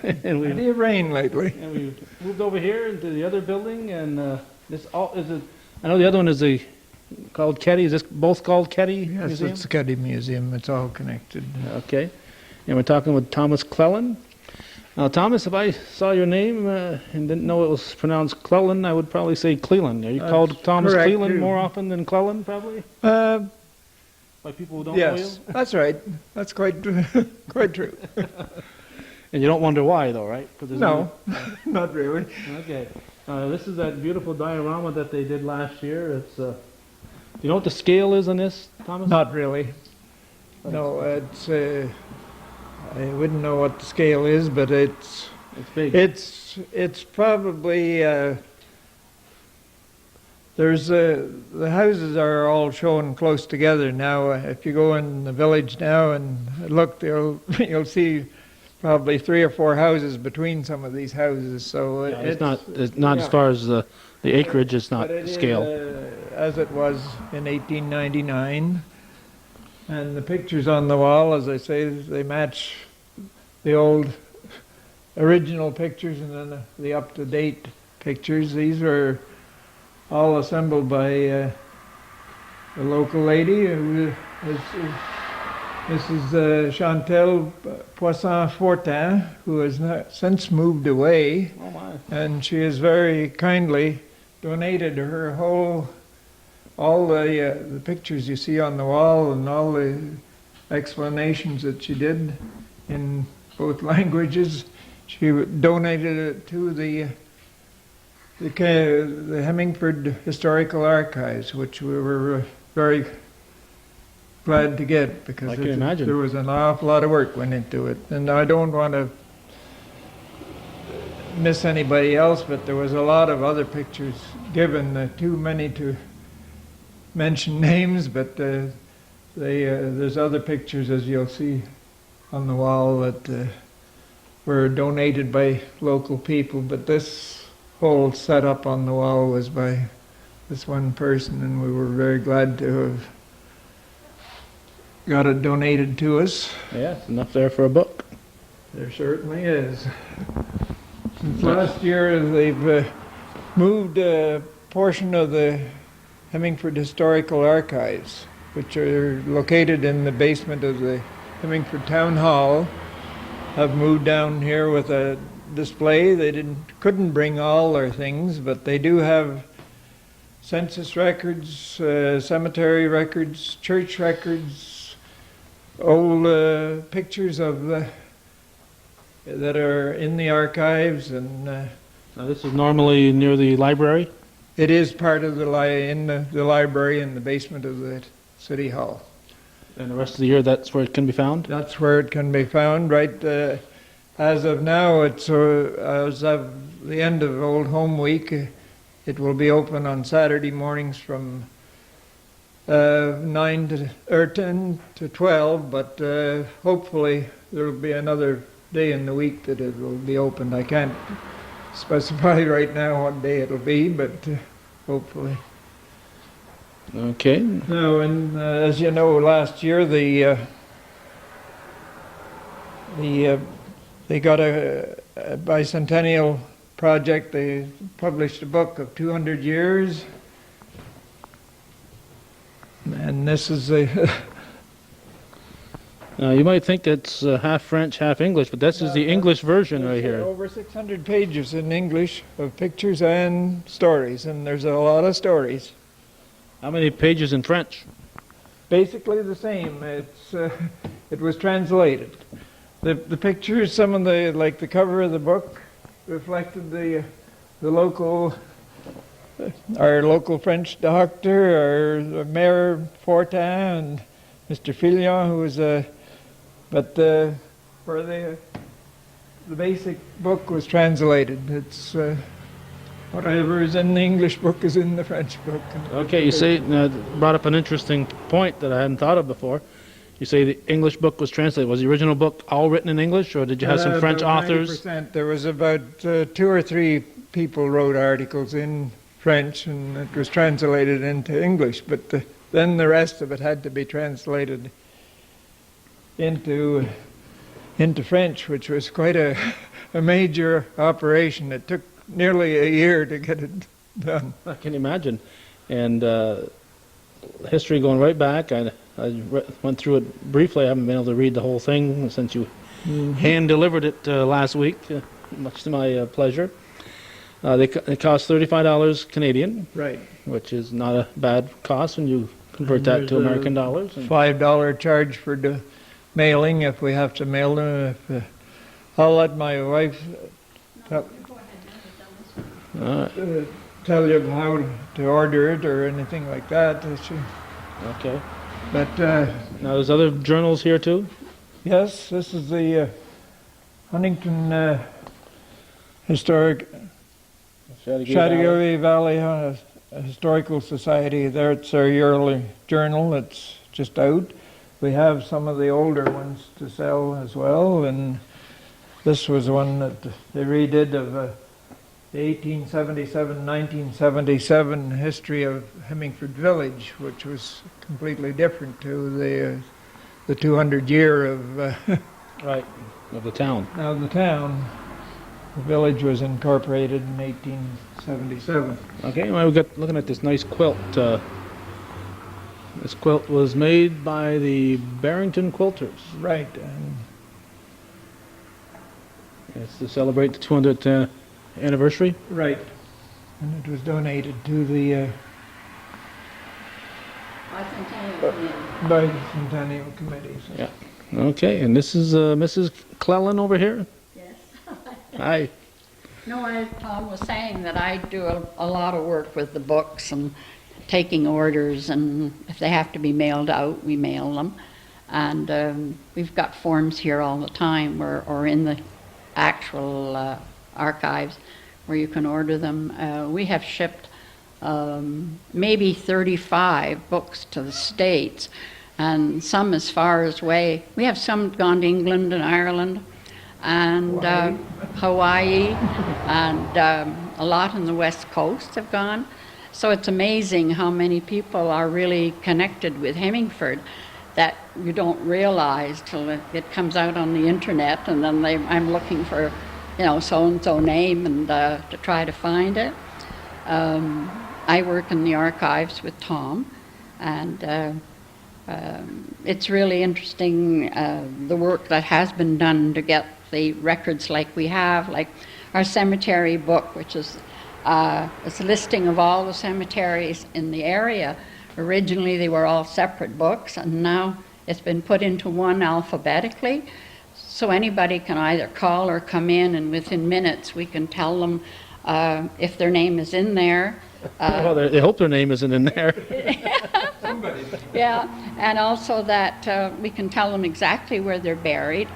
And Plenty of rain lately. And we moved over here into the other building, and this all is a. I know the other one is called Keddy. Is this both called Keddy Yes, Museum? it's the Keddy Museum. It's all connected. Okay, and we're talking with Thomas Cleland. Now, Thomas, if I saw your name and didn't know it was pronounced Cleland, I would probably say Cleland. Are you called Thomas correct, Cleland too. more often than Cleland, probably? By people who don't know you? Yes, that's right. That's quite quite true. And you don't wonder why, though, right? 'Cause there's No, not really. Okay. This is that beautiful diorama that they did last year. It's. Do you know what the scale is on this, Thomas? Not really. No, it's. I wouldn't know what the scale is, but it's big. it's probably. There's the houses are all shown close together now. If you go in the village now and look, you'll see probably 3 or 4 houses between some of these houses. So Yeah, it's not yeah. as far as the acreage. It's not But it scale. is, as it was in 1899. And the pictures on the wall, as I say, they match the old original pictures and then the up-to-date pictures. These were all assembled by a local lady who is Mrs. Chantal Poisson-Fortin, who has since moved away. Oh my! And she has very kindly donated all the pictures you see on the wall and all the explanations that she did in both languages. She donated it to the Hemmingford Historical Archives, which we were very glad to get, because I can imagine. there was an awful lot of work went into it. And I don't want to miss anybody else, but there was a lot of other pictures given, too many to mention names, but there's other pictures, as you'll see on the wall, that were donated by local people, but this whole setup on the wall was by this one person, and we were very glad to have got it donated to us. Yeah, it's enough there for a book. There certainly is. Since last year, they've moved a portion of the Hemmingford Historical Archives, which are located in the basement of the Hemmingford Town Hall, have moved down here with a display. They couldn't bring all their things, but they do have census records, cemetery records, church records, old pictures of that are in the archives, and Now this is normally near the library? it is part of the library in the basement of the City Hall. And the rest of the year that's where it can be found? That's where it can be found, right? As of now, it's as of the end of Old Home Week. It will be open on Saturday mornings from 9 to or 10 to 12, but hopefully there will be another day in the week that it will be opened. I can't specify right now what day it'll be, but hopefully. Okay. No, and as you know, last year they got a bicentennial project. They published a book of 200 years, and this is Now you might think it's half French, half English, but this is the English version right here. Over 600 pages in English of pictures and stories, and there's a lot of stories. How many pages in French? Basically the same. It was translated. The pictures, some of the, like the cover of the book, reflected the local, our local French doctor, our Mayor Fortin, and Mr. Fillon, who was where the basic book was translated. It's whatever is in the English book is in the French book. Okay, you say, brought up an interesting point that I hadn't thought of before. You say the English book was translated. Was the original book all written in English, or did you have some French about authors? 90%. There was about 2 or 3 people wrote articles in French, and it was translated into English, but then the rest of it had to be translated into French, which was quite a major operation. It took nearly a year to get it done. I can imagine. And history going right back, I went through it briefly. I haven't been able to read the whole thing since you hand-delivered it last week, much to my pleasure. They cost $35 Canadian, Right. which is not a bad cost when you convert that to American dollars. $5 charge for the mailing if we have to mail them. I'll let my wife tell you how to order it or anything like that. Okay. But Now there's other journals here too? yes, this is the Huntington Historic Chateauguay Valley Historical Society. There, it's our yearly journal. It's just out. We have some of the older ones to sell as well, and this was one that they redid of the 1877-1977 history of Hemmingford Village, which was completely different to the 200 year of Right, of the town. now the town. The village was incorporated in 1877. Okay, well, we got looking at this nice quilt. This quilt was made by the Barrington Quilters. Right, and It's to celebrate the 200th anniversary. right, and it was donated to the Bicentennial Committee. So. Yeah. Okay, and this is Mrs. Clellan over here? Yes. Hi. No, Tom was saying that I do a lot of work with the books and taking orders, and if they have to be mailed out, we mail them. And we've got forms here all the time, or in the actual archives, where you can order them. We have shipped maybe 35 books to the States, and some as far as way. We have some gone to England and Ireland, and Hawaii, and a lot in the West Coast have gone. So it's amazing how many people are really connected with Hemmingford that you don't realize till it comes out on the internet, and then I'm looking for, so-and-so name and to try to find it. I work in the archives with Tom, and it's really interesting, the work that has been done to get the records like we have, like our cemetery book, which is it's a listing of all the cemeteries in the area. Originally they were all separate books, and now it's been put into one alphabetically, so anybody can either call or come in, and within minutes we can tell them if their name is in there. Well, they hope their name isn't in there. Yeah, and also that we can tell them exactly where they're buried,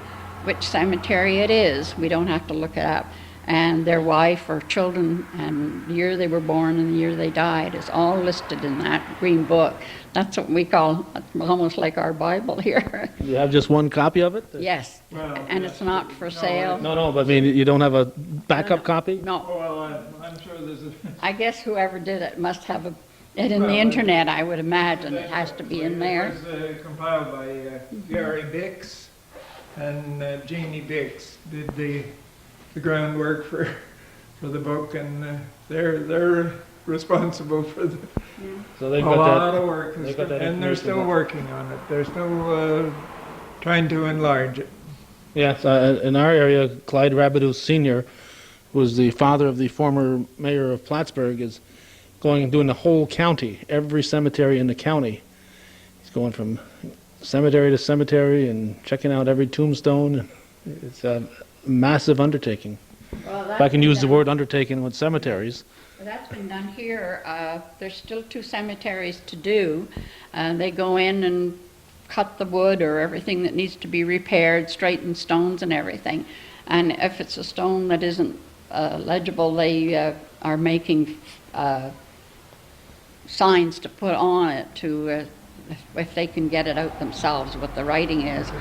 which cemetery it is. We don't have to look it up. And their wife or children and the year they were born and the year they died is all listed in that green book. That's what we call almost like our Bible here. You have just one copy of it? Yes, Well, and it's not for sale. No, but I mean, you don't have a backup copy? No, Well, I'm sure there's a... I guess whoever did it must have it in the internet, I would imagine. It has to be in there. It was compiled by Gary Bix, and Jeannie Bix did the groundwork for the book, and they're responsible for So they've a got lot that. of work, they've got that and they're information still there. working on it. They're still trying to enlarge it. Yes, in our area, Clyde Rabideau Sr., who was the father of the former mayor of Plattsburgh, is going and doing the whole county, every cemetery in the county. He's going from cemetery to cemetery and checking out every tombstone. It's a massive undertaking. Well, If I can use the word undertaking with cemeteries. That's been done here. There's still 2 cemeteries to do. They go in and cut the wood or everything that needs to be repaired, straighten stones and everything. And if it's a stone that isn't legible, they are making signs to put on it to if they can get it out themselves, what the writing is.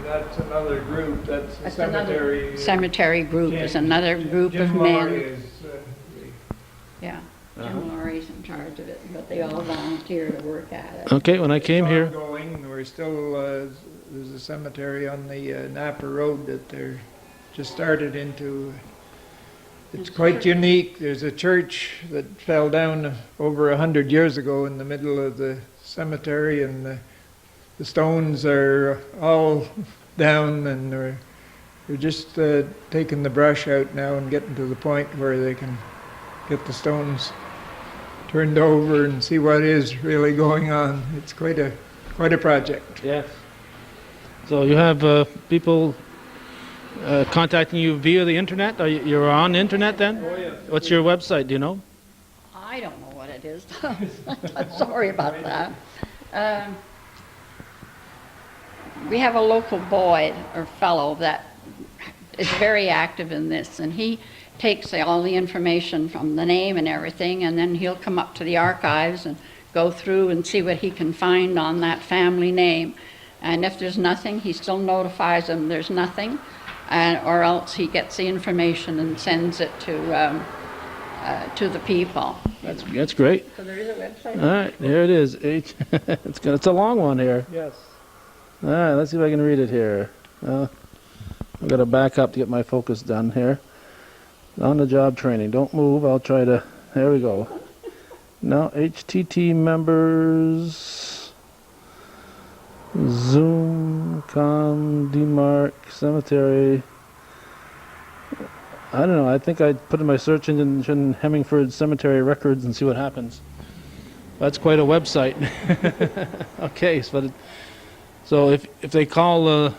That's another group. That's a That's cemetery. another cemetery group is another group Jim of Laurie men. is, Yeah, Jim Laurie's in charge of it, but they all volunteer to work at it. Okay, when I came here, ongoing. We're still there's a cemetery on the Napa Road that they're just started into. It's quite unique. There's a church that fell down over 100 years ago in the middle of the cemetery, and the stones are all down, and they're just taking the brush out now and getting to the point where they can get the stones turned over and see what is really going on. It's quite a project. yes. So you have people contacting you via the internet? You're on the internet then? Oh, yes. What's your website? Do you know? I don't know what it is. Sorry about that. We have a local boy or fellow that is very active in this, and he takes all the information from the name and everything, and then he'll come up to the archives and go through and see what he can find on that family name. And if there's nothing, he still notifies them there's nothing, or else he gets the information and sends it to the people. That's great. So there is a website. All right, here it is. It's a long one here. Yes. All right, let's see if I can read it here. I've got to back up to get my focus done here. On the job training. Don't move. I'll try to. There we go. Now, HTT members, Zoom, DMARC, Cemetery. I don't know. I think I'd put in my search engine Hemmingford Cemetery Records and see what happens. That's quite a website. Okay, so if they call the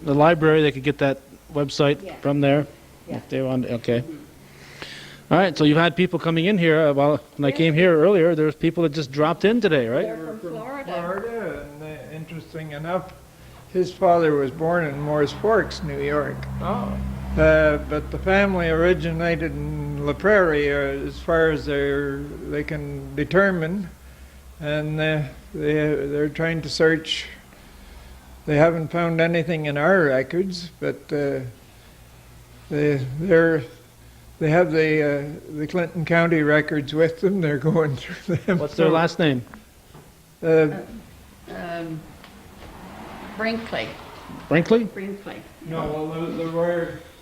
library, they could get that website Yeah. from there? Yeah. If they want, okay. All right, so you've had people coming in here. Well, when I came here earlier, there's people that just dropped in today, right? They're from Florida. Florida, and interesting enough, his father was born in Morris Forks, New York. Oh. But the family originated in La Prairie, as far as they can determine, and they're trying to search. They haven't found anything in our records, but they have the Clinton County records with them. They're going through them. What's their last name? Brinkley. Brinkley? Brinkley. No, well,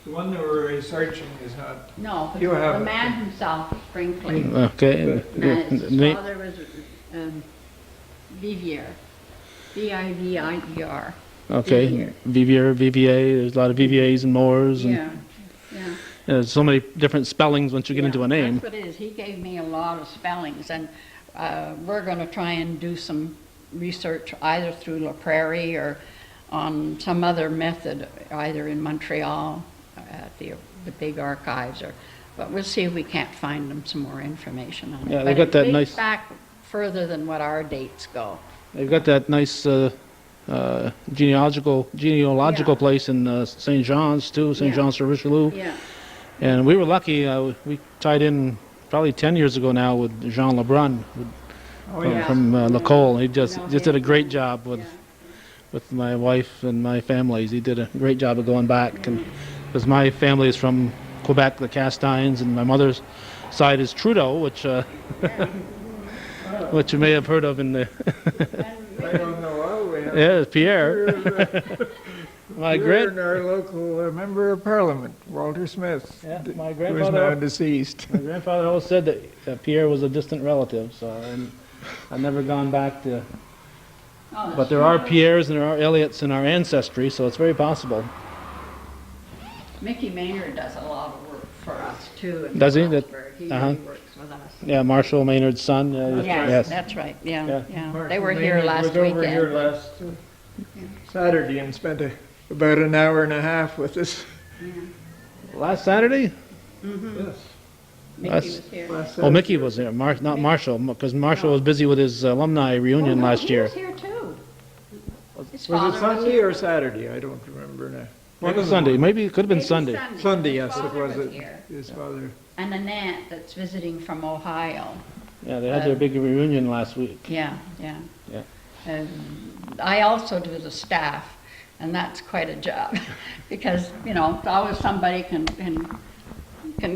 the one that we're researching is not. No, You have the it. man himself was Brinkley. Okay. And his Na- father was Vivier. Vivier. Okay, Vivier. VVA, there's a lot of VVAs and Moores, and Yeah, yeah. there's so many different spellings once you get into a name. That's what it is. He gave me a lot of spellings, and we're going to try and do some research either through La Prairie or on some other method, either in Montreal at the big archives, but we'll see if we can't find them some more information on it. Yeah, they But got it that dates nice- back further than what our dates go. They've got that nice genealogical Yeah. place in St. John's too, St. Yeah. Jean sur Richelieu. Yeah. And we were lucky. We tied in probably 10 years ago now with Jean Lebrun Oh, from, yeah. from Lacole. He No, just did a great job Yeah. with my wife and my families. He did a great job of going back, and because my family is from Quebec, the Castines, and my mother's side is Trudeau, which which you may have heard of in the I don't know. Well, we have yeah, Pierre. My Here great in our local member of parliament, Walter Smith, Yeah, my who is now grandfather. deceased. My grandfather always said that Pierre was a distant relative, so I've never gone back to. Oh, that's But there are true. Pierres and there are Elliots in our ancestry, so it's very possible. Mickey Maynard does a lot of work for us too. in Does he? Plattsburgh. He Uh-huh. really works with us. Yeah, Marshall Maynard's son. Yes, that's right. Yeah, Yeah. yeah. They were here Maynard last was over weekend. here last Saturday and spent about an hour and a half with us. Last Saturday? Yes. Mickey That's- was here. Last Oh, Saturday. Mickey was there. Not Marshall, because Marshall was busy with his alumni reunion Oh, no, last he year. was here too. His Was father it Sunday here. or Saturday? I don't remember now. One Maybe of them Sunday. was. Maybe it could have been Maybe Sunday. Sunday, His yes, it father was. here. His father. And an aunt that's visiting from Ohio. Yeah, they had their big reunion last week. Yeah, yeah. Yeah. I also do the staff, and that's quite a job because, you know, always somebody can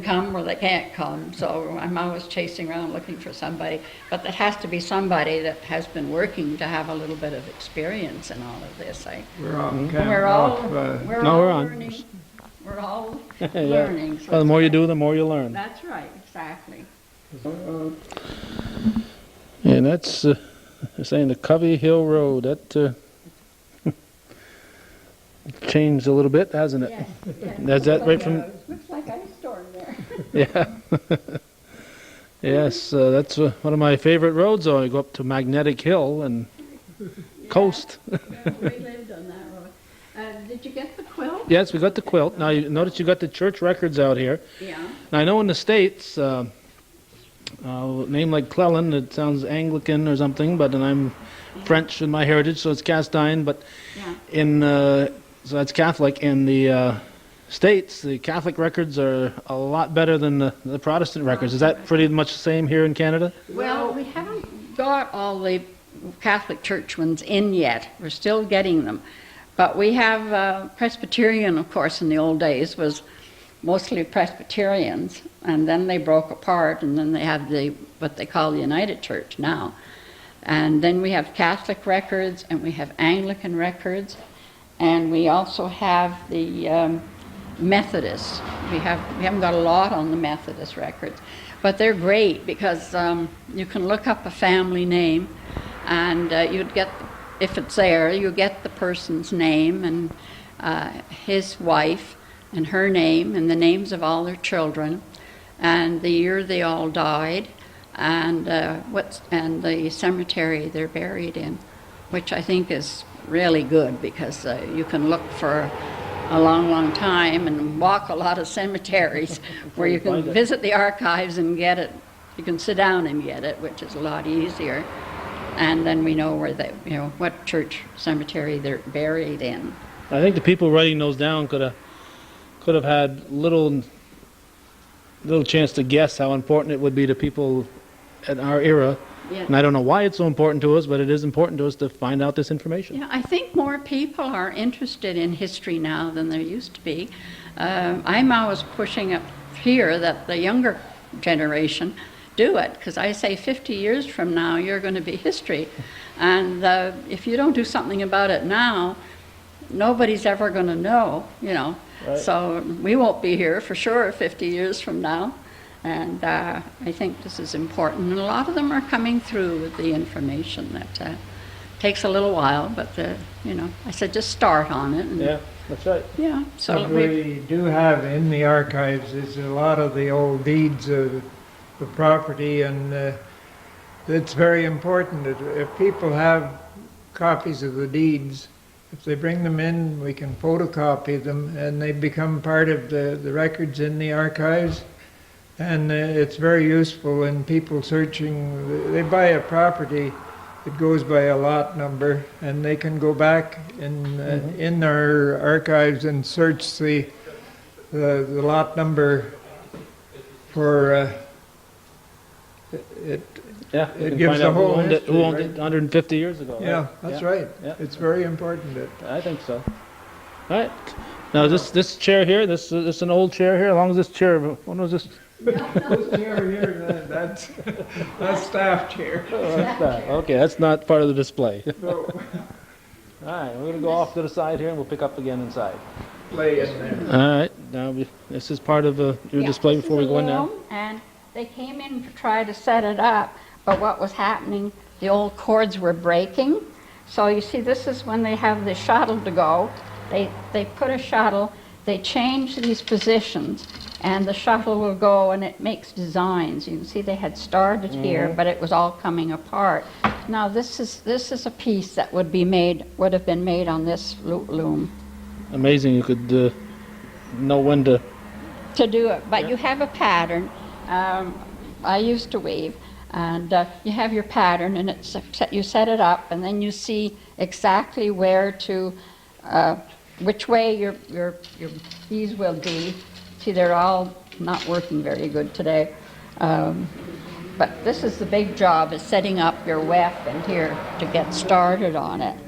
come or they can't come. So I'm always chasing around looking for somebody, but it has to be somebody that has been working to have a little bit of experience in all of this. We're all Mm-hmm. kind We're of all, off. we're No, all we're on. learning. We're all Yeah. learning. so Well, the more you it's do, the more you learn. That's right, exactly. And that's they're saying the Covey Hill Road. That changed a little bit, hasn't it? Yeah, yeah. That's that right from. Looks like ice storm there. Yeah. Yes, that's one of my favorite roads. Though I go up to Magnetic Hill and coast. Yeah, we lived on that road. Did you get the quilt? Yes, we got the quilt. Now you notice you got the church records out here. Yeah. Now I know in the States, a name like Cleland, it sounds Anglican or something, but and I'm French in my heritage, so it's cast iron. But Yeah. in so that's Catholic. In the States, the Catholic records are a lot better than the Protestant records. Is that pretty much the same here in Canada? Well, we haven't got all the Catholic Church ones in yet. We're still getting them. But we have Presbyterian, of course, in the old days was mostly Presbyterians, and then they broke apart, and then they have what they call the United Church now. And then we have Catholic records, and we have Anglican records, and we also have the Methodists. We haven't got a lot on the Methodist records, but they're great because you can look up a family name, and you'd get, if it's there, you get the person's name and his wife and her name and the names of all their children and the year they all died and and the cemetery they're buried in, which I think is really good because you can look for a long, long time and walk a lot of cemeteries where you can visit the archives and get it. You can sit down and get it, which is a lot easier. And then we know where they, what church cemetery they're buried in. I think the people writing those down could have had little chance to guess how important it would be to people in our era. Yeah. And I don't know why it's so important to us, but it is important to us to find out this information. Yeah, I think more people are interested in history now than there used to be. I'm always pushing up here that the younger generation do it, because I say 50 years from now you're going to be history, and if you don't do something about it now, nobody's ever going to know, Right. So we won't be here for sure 50 years from now, and I think this is important, and a lot of them are coming through with the information. That takes a little while, but I said just start on it. And, Yeah, that's right. yeah, so What we do have in the archives is a lot of the old deeds of the property, and it's very important that if people have copies of the deeds, if they bring them in, we can photocopy them, and they become part of the records in the archives. And it's very useful in people searching. They buy a property, it goes by a lot number, and they can go back in our archives and search the lot number for it. Yeah, It you can gives find the out whole who owned history, it right? 150 years ago. Right? Yeah, that's right. Yeah. It's very important. I think so. All right. Now this chair here, this an old chair here. How long is this chair? When was this? This chair here, that's staff chair. Oh, that's that. Okay, that's not part of the display. So, All right, we're gonna go off to the side here, and we'll pick up again inside. play in there. All right. Now this is part of your display before we go in now. And they came in to try to set it up, but what was happening, the old cords were breaking. So you see, this is when they have the shuttle to go. They put a shuttle, they change these positions, and the shuttle will go and it makes designs. You can see they had started here, but it was all coming apart. Now this is a piece that would have been made on this loom. Amazing, you could know when to. To do it, but you have a pattern. I used to weave, and you have your pattern, and you set it up, and then you see exactly where to, which way your bees will be. See, they're all not working very good today, but this is the big job: is setting up your weft and here to get started on it.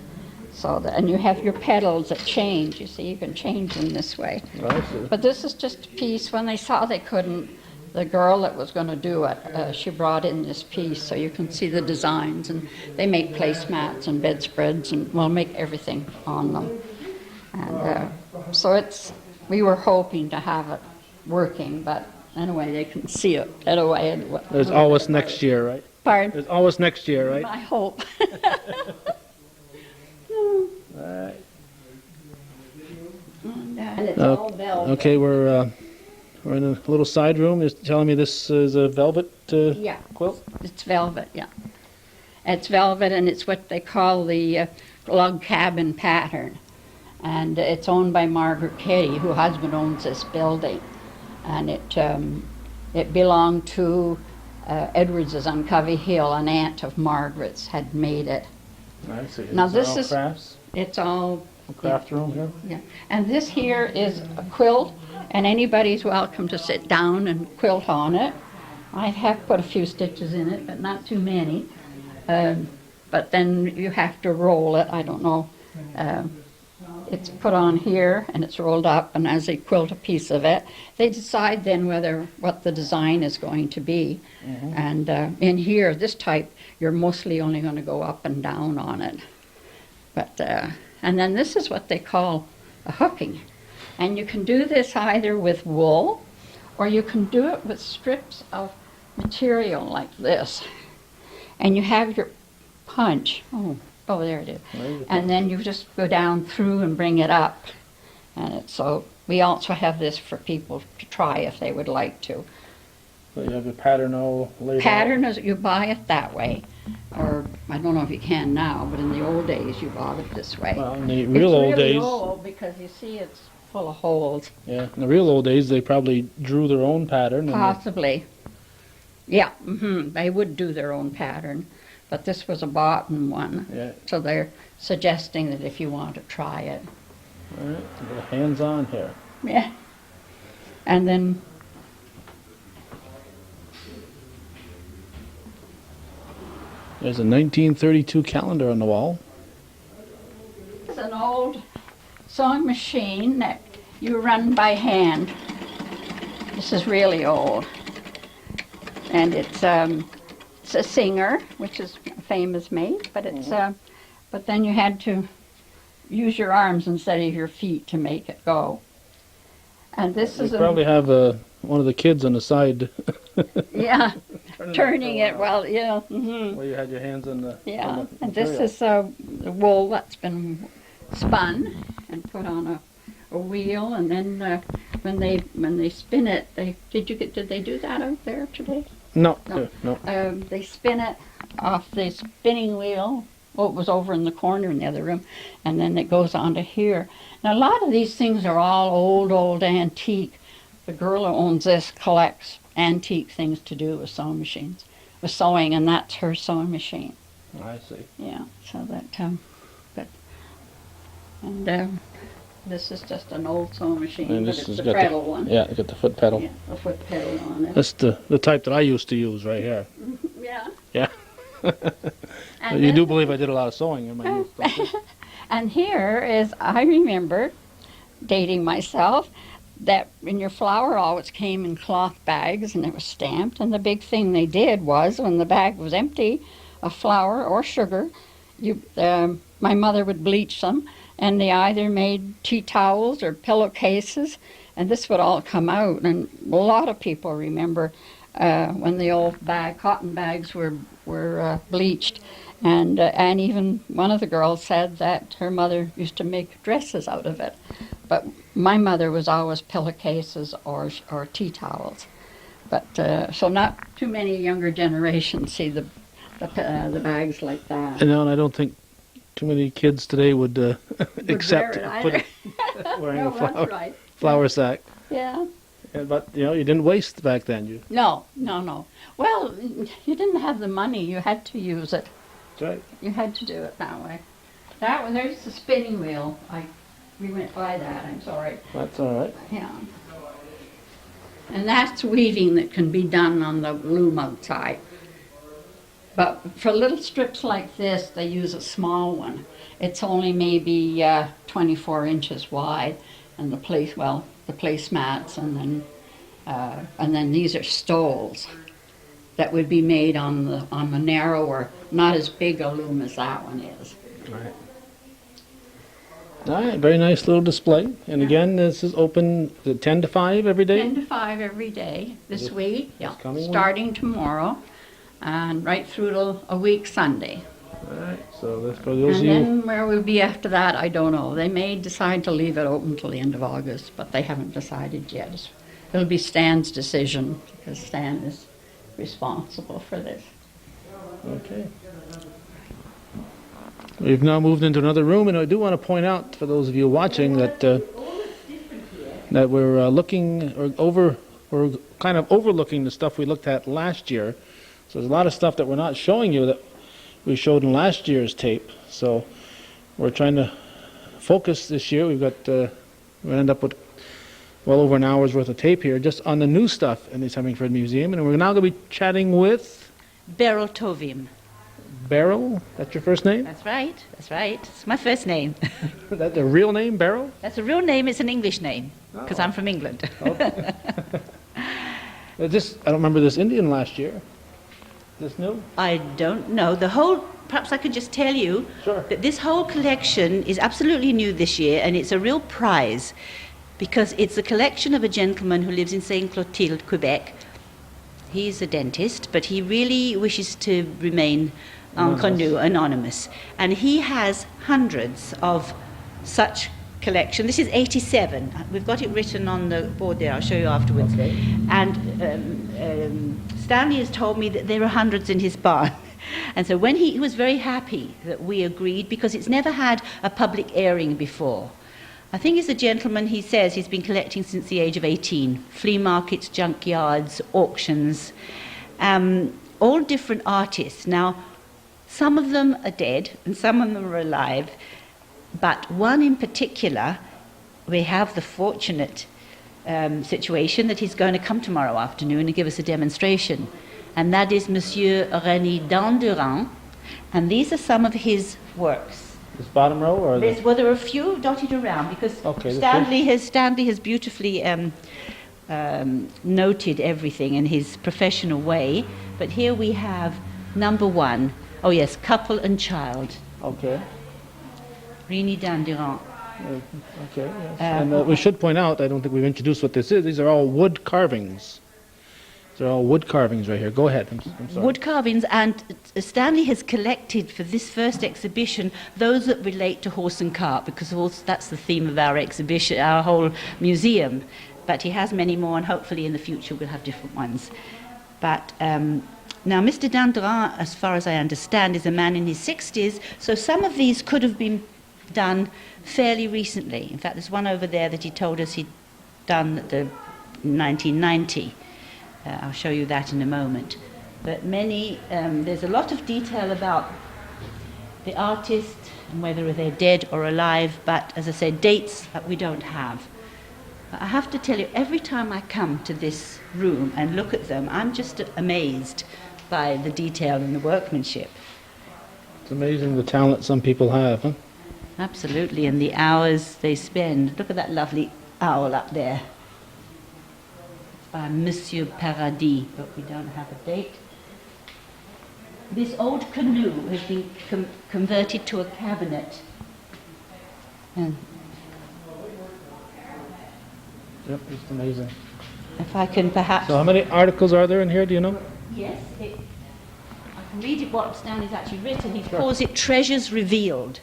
So and you have your petals that change. You see, you can change them this way. I see. But this is just a piece. When they saw they couldn't, the girl that was going to do it, she brought in this piece so you can see the designs. And they make placemats and bedspreads and, well, make everything on them. And so we were hoping to have it working, but anyway, they can see it anyway. There's always next year, right? Pardon? There's always next year, right? I hope. All right. And it's all velvet. Okay, we're in a little side room. You're telling me this is a velvet Yeah. quilt? It's velvet, yeah. It's velvet, and it's what they call the log cabin pattern. And it's owned by Margaret Keddy, whose husband owns this building. And it belonged to Edwards's on Covey Hill. An aunt of Margaret's had made it. I see. Now These this are all is- crafts, It's all, a craft room here. yeah. And this here is a quilt, and anybody's welcome to sit down and quilt on it. I have put a few stitches in it, but not too many. But then you have to roll it. I don't know. It's put on here and it's rolled up, and as they quilt a piece of it, they decide then what the design is going to be. And in here, this type, you're mostly only going to go up and down on it. But and then this is what they call a hooking, and you can do this either with wool, or you can do it with strips of material like this. And you have your punch. Oh, there it is. And then you just go down through and bring it up. And so we also have this for people to try if they would like to. So you have your pattern all laid out. Pattern is, you buy it that way. Or, I don't know if you can now, but in the old days, you bought it this way. Well, in the real old It's really days, old because you see it's full of holes. yeah, in the real old days, they probably drew their own pattern. And Possibly. Yeah, they would do their own pattern, but this was a bought one. yeah, So they're suggesting that if you want to try it. all right, a little hands-on here. Yeah. And then There's a 1932 calendar on the wall. it's an old sewing machine that you run by hand. This is really old. And it's a Singer, which is a famous make, but it's but then you had to use your arms instead of your feet to make it go. And this You is probably have one of the kids on the side yeah, turning for a it while where you had your hands on the yeah. on the And this material. is the wool that's been spun and put on a wheel, and then when they spin it, did they do that out there today? No, No. no. They spin it off the spinning wheel. Well, it was over in the corner in the other room, and then it goes on to here. Now, a lot of these things are all old antique. The girl who owns this collects antique things to do with sewing machines, with sewing, and that's her sewing machine. I see. Yeah, so that, this is just an old sewing machine, And but this it's has the got pedal one. Yeah, you got the foot pedal. Yeah, a foot pedal on it. That's the type that I used to use right here. Yeah. Yeah. And You do then- believe I did a lot of sewing in my youth, don't you? And here is, I remember, dating myself, that in your flour always came in cloth bags and it was stamped. And the big thing they did was, when the bag was empty of flour or sugar, my mother would bleach them, and they either made tea towels or pillowcases, and this would all come out. And a lot of people remember when the old cotton bags were bleached. And even one of the girls said that her mother used to make dresses out of it. But my mother was always pillowcases or tea towels. But so not too many younger generations see the bags like that. And I don't think too many kids today would accept wear it put either. wearing No, a flour, that's right. flour sack. Yeah. But you didn't waste back then. You. No. Well, you didn't have the money. You had to use it. That's right. You had to do it that way. There's the spinning wheel. We went by that. I'm sorry. That's all right. Yeah. And that's weaving that can be done on the loom outside. But for little strips like this, they use a small one. It's only maybe 24 inches wide, and the placemats, and then these are stoles that would be made on the narrower, not as big a loom as that one is. Right. All right, very nice little display. And again, this is open 10 to 5 every day? 10 to 5 every day this week, yeah, coming week? starting tomorrow, and right through till a week Sunday. All right, so that's for those of And you. then where we'll be after that, I don't know. They may decide to leave it open till the end of August, but they haven't decided yet. It'll be Stan's decision, because Stan is responsible for this. Okay. We've now moved into another room, and I do want to point out for those of you watching that that we're looking or kind of overlooking the stuff we looked at last year. So there's a lot of stuff that we're not showing you that we showed in last year's tape. So we're trying to focus this year. We've got we end up with well over an hour's worth of tape here just on the new stuff in the Hemmingford Museum, and we're now going to be chatting with Beryl Tovim. Beryl. That's your first name? That's right. It's my first name. That the real name, Beryl? That's a real name. It's an English name because I'm from England. I don't remember this Indian last year. This new? I don't know. Perhaps I could just tell you Sure. that this whole collection is absolutely new this year, and it's a real prize because it's a collection of a gentleman who lives in Saint Clotilde, Quebec. He's a dentist, but he really wishes to remain anonymous. And he has hundreds of such collection. This is 87. We've got it written on the board there. I'll show you afterwards. Okay. And Stanley has told me that there are hundreds in his barn. And so when he was very happy that we agreed, because it's never had a public airing before. I think he's a gentleman, he says he's been collecting since the age of 18. Flea markets, junkyards, auctions, all different artists. Now, some of them are dead and some of them are alive, but one in particular, we have the fortunate situation that he's going to come tomorrow afternoon and give us a demonstration. And that is Monsieur René Dandurand, and these are some of his works. This bottom row, or Well, there are a few dotted around because Okay, Stanley has beautifully noted everything in his professional way. But here we have number 1. Oh yes, Couple and Child. Okay. René Dandurand. Okay. Yes. And we should point out, I don't think we've introduced what this is. These are all wood carvings. They're all wood carvings right here. Go ahead. I'm sorry. Wood carvings, and Stanley has collected for this first exhibition those that relate to horse and cart, because that's the theme of our exhibition, our whole museum. But he has many more, and hopefully in the future we'll have different ones. But now Mr. Dandurand, as far as I understand, is a man in his 60s, so some of these could have been done fairly recently. In fact, there's one over there that he told us he'd done in 1990. I'll show you that in a moment. But there's a lot of detail about the artist and whether they're dead or alive, but as I said, dates we don't have. I have to tell you, every time I come to this room and look at them, I'm just amazed by the detail and the workmanship. It's amazing the talent some people have, huh? Absolutely, and the hours they spend. Look at that lovely owl up there. By Monsieur Paradis, but we don't have a date. This old canoe has been converted to a cabinet. And Yep, it's amazing. if I can perhaps... So how many articles are there in here, do you know? Yes, I can read it what Stanley's actually written. He calls it Treasures Revealed.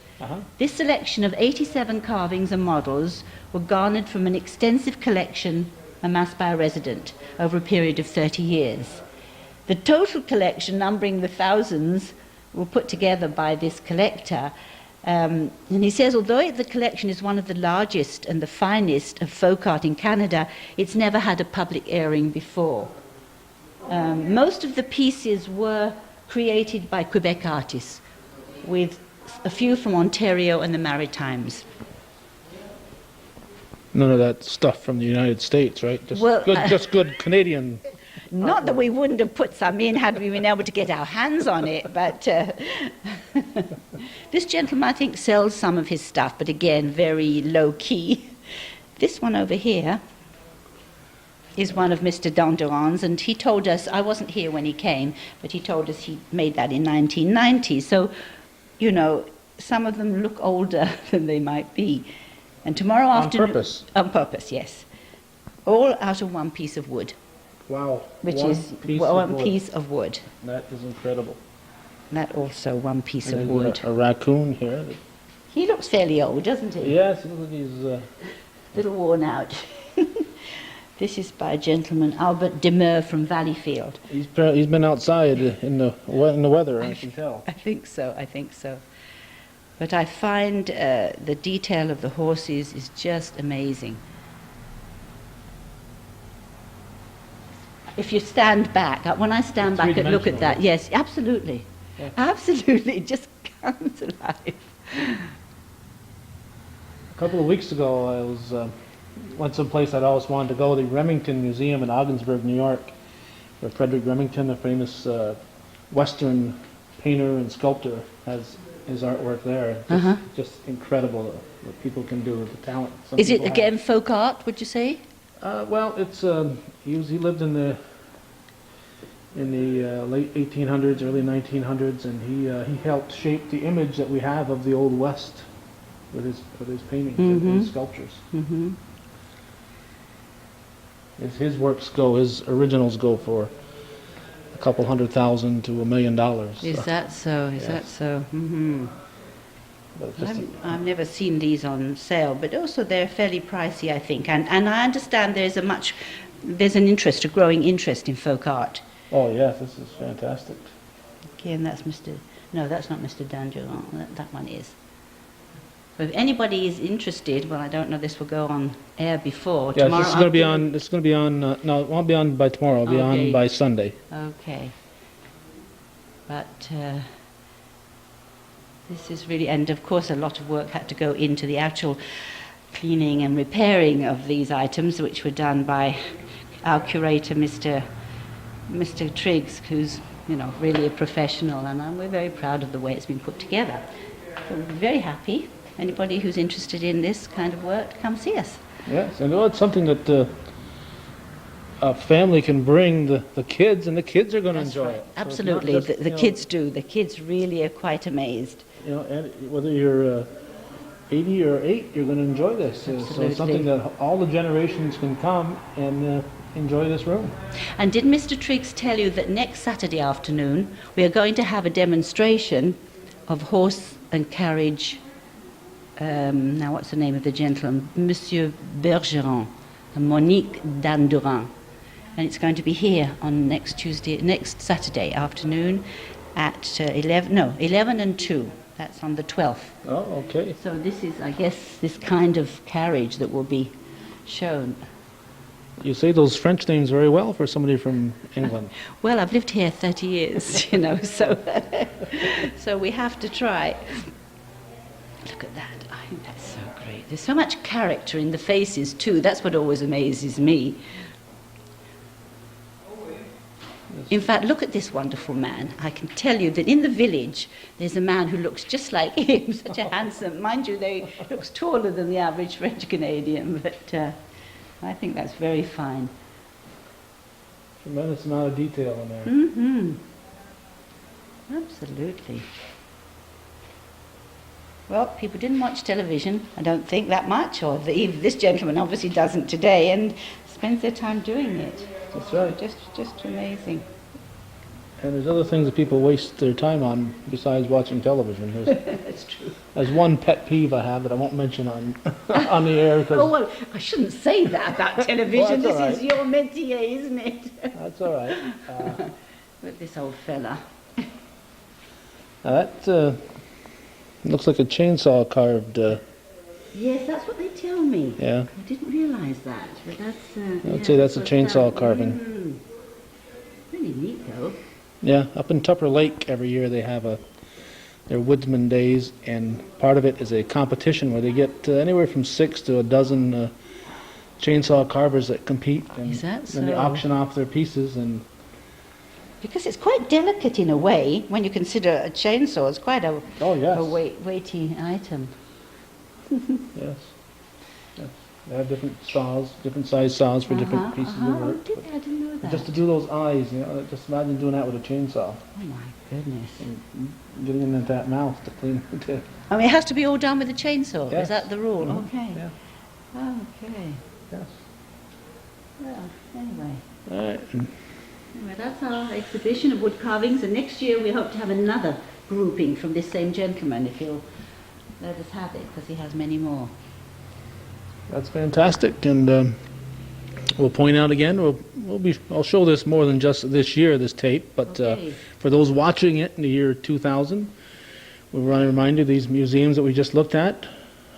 This selection of 87 carvings and models were garnered from an extensive collection amassed by a resident over a period of 30 years. The total collection, numbering the thousands, were put together by this collector. And he says, although the collection is one of the largest and the finest of folk art in Canada, it's never had a public airing before. Most of the pieces were created by Quebec artists, with a few from Ontario and the Maritimes. None of that stuff from the United States, right? Just, Well, just good Canadian. Not that we wouldn't have put some in had we been able to get our hands on it, but this gentleman, I think, sells some of his stuff, but again, very low-key. This one over here is one of Mr. Dandurand's, and he told us, I wasn't here when he came, but he told us he made that in 1990. So, you know, some of them look older than they might be. And tomorrow afternoon... On purpose? On purpose, yes. All out of one piece of wood. Wow. Which One is piece one of wood. piece of wood. That is incredible. That also one piece And of there's wood. a raccoon here. He looks fairly old, doesn't he? Yes, look at these. A little worn out. This is by a gentleman, Albert Demeur from Valleyfield. He's been outside in the weather, I can tell. I think so. But I find the detail of the horses is just amazing. If you stand back, when I stand back and look at that, Three-dimensional. yes, absolutely. Yeah. Absolutely, it just comes alive. A couple of weeks ago, I was went someplace I'd always wanted to go, the Remington Museum in Ogdensburg, New York, where Frederick Remington, a famous Western painter and sculptor, has his artwork there. Just incredible what people can do with the talent. some Is it people have. again folk art, would you say? Well, it's he lived in the late 1800s, early 1900s, and he helped shape the image that we have of the Old West with his paintings and his sculptures. Mm-hmm. His works go, his originals go for a couple $100,000 to $1 million. Is that so? Is Yes. that so? Mm-hmm. But just I've never seen these on sale, but also they're fairly pricey, I think. And I understand there's a growing interest in folk art. oh yes, this is fantastic. Okay, and that's no, that's not Mr. Dangerand, that one is. So if anybody is interested, well, I don't know, this will go on air before. Yeah, Tomorrow this is going to be on. This is going to be on. No, it won't be on by tomorrow. It'll be Okay. on by Sunday. Okay. But this is really, and of course a lot of work had to go into the actual cleaning and repairing of these items, which were done by our curator, Mr. Triggs, who's, you know, really a professional, and we're very proud of the way it's been put together. So we're very happy. Anybody who's interested in this kind of work, come see us. Yes, and it's something that a family can bring the kids, and the kids are going to That's enjoy right. it. So it's not Absolutely, just, the you know, kids do. The kids really are quite amazed. You know, and whether you're 80 or 8, you're going to enjoy this. So Absolutely. it's something that all the generations can come and enjoy this room. And did Mr. Triggs tell you that next Saturday afternoon we are going to have a demonstration of horse and carriage? Now, what's the name of the gentleman? Monsieur Bergeron and Monique Dandurin. And it's going to be here on next Saturday afternoon at 11 and 2. That's on the 12th. Oh, okay. So this is, I guess, this kind of carriage that will be shown. You say those French names very well for somebody from England. Well, I've lived here 30 years, you know, so so we have to try. Look at that. I think that's so great. There's so much character in the faces, too. That's what always amazes me. In fact, look at this wonderful man. I can tell you that in the village, there's a man who looks just like him, such a handsome, mind you, he looks taller than the average French Canadian, but I think that's very fine. Tremendous amount of detail in there. Mm-hmm. Absolutely. Well, people didn't watch television, I don't think, that much, or this gentleman obviously doesn't today, and spends their time doing it. That's right. Just amazing. And there's other things that people waste their time on besides watching television. That's true. There's one pet peeve I have that I won't mention on on the air because Oh, well, I shouldn't say that about television. Well, that's This is your métier, isn't it? that's all right. With this old fella. Now that looks like a chainsaw carved. Yes, that's what they tell me. Yeah, I didn't realise that, but that's... I'd say that's a chainsaw carving. Mm. Really neat, though. Yeah, up in Tupper Lake every year they have their Woodsman Days, and part of it is a competition where they get anywhere from 6 to a dozen chainsaw carvers that compete, and Is that then they so? auction off their pieces. And Because it's quite delicate in a way, when you consider a chainsaw is quite a, oh yes, a weighty item. yes, yes, they have different saws, different size saws for different pieces of work. I didn't know that. Just to do those eyes, you know, just imagine doing that with a chainsaw, Oh my goodness. and getting into that mouth to clean it. I mean, it has to be all done with a chainsaw. Yes. Is that the rule? Mhm. Okay. Yeah. Okay. Yes. Well, anyway. All right. Anyway, that's our exhibition of wood carvings, and next year we hope to have another grouping from this same gentleman, if he'll let us have it, because he has many more. That's fantastic, and we'll point out again. I'll show this more than just this year, this tape, but Okay. for those watching it in the year 2000, we want to remind you these museums that we just looked at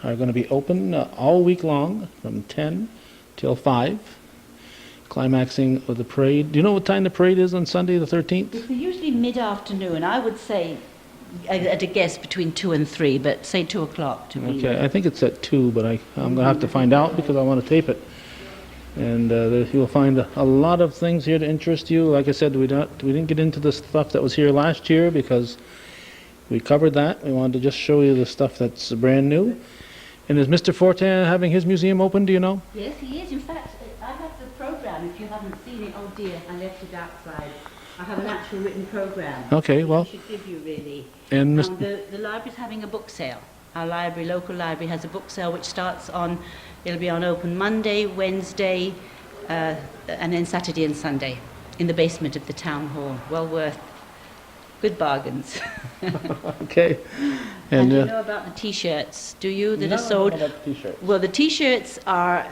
are going to be open all week long from 10 till 5, climaxing with the parade. Do you know what time the parade is on Sunday the 13th? It's usually mid-afternoon. I would say, at a guess, between 2 and 3, but say 2 o'clock to be Okay, I think it's at 2, but I'm going to have to find out because I want to tape it. And you'll find a lot of things here to interest you. Like I said, we didn't get into the stuff that was here last year because we covered that. We wanted to just show you the stuff that's brand new. And is Mr. Fortin having his museum open, do you know? Yes, he is. In fact, I have the program, if you haven't seen it. Oh dear, I left it outside. I have an actual written program. Okay, well, I should give you, really. and The library's having a book sale. Our library, local library, has a book sale which starts it'll be on open Monday, Wednesday, and then Saturday and Sunday in the basement of the town hall. Well worth good bargains. okay. And do you And know about the T-shirts? Do you, that no, are I don't sold? know about the t-shirts. Well, the T-shirts are,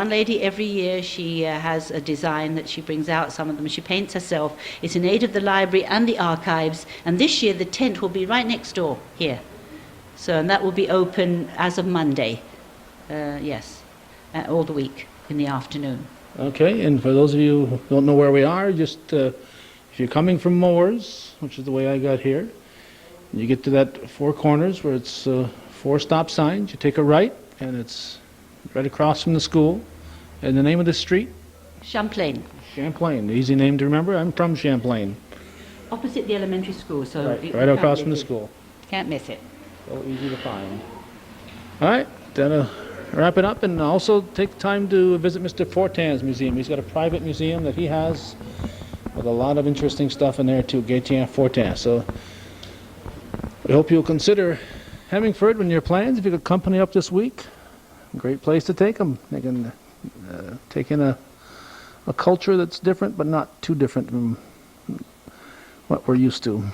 one lady every year, she has a design that she brings out, some of them she paints herself. It's in aid of the library and the archives, and this year the tent will be right next door, here. So, and that will be open as of Monday, yes, all the week in the afternoon. Okay, and for those of you who don't know where we are, just if you're coming from Moores, which is the way I got here, you get to that four corners where it's four stop signs, you take a right, and it's right across from the school. And the name of the street? Champlain, Champlain, easy name to remember. I'm from Champlain. opposite the elementary school, so Right, you right can't across miss from the it. school. Can't miss it. So easy to find. All right, then wrap it up, and also take time to visit Mr. Fortin's museum. He's got a private museum that he has with a lot of interesting stuff in there too, Gaetien Fortin. So we hope you'll consider Hemmingford when your plans. If you could company up this week, great place to take them. They can take in a culture that's different, but not too different from what we're used to.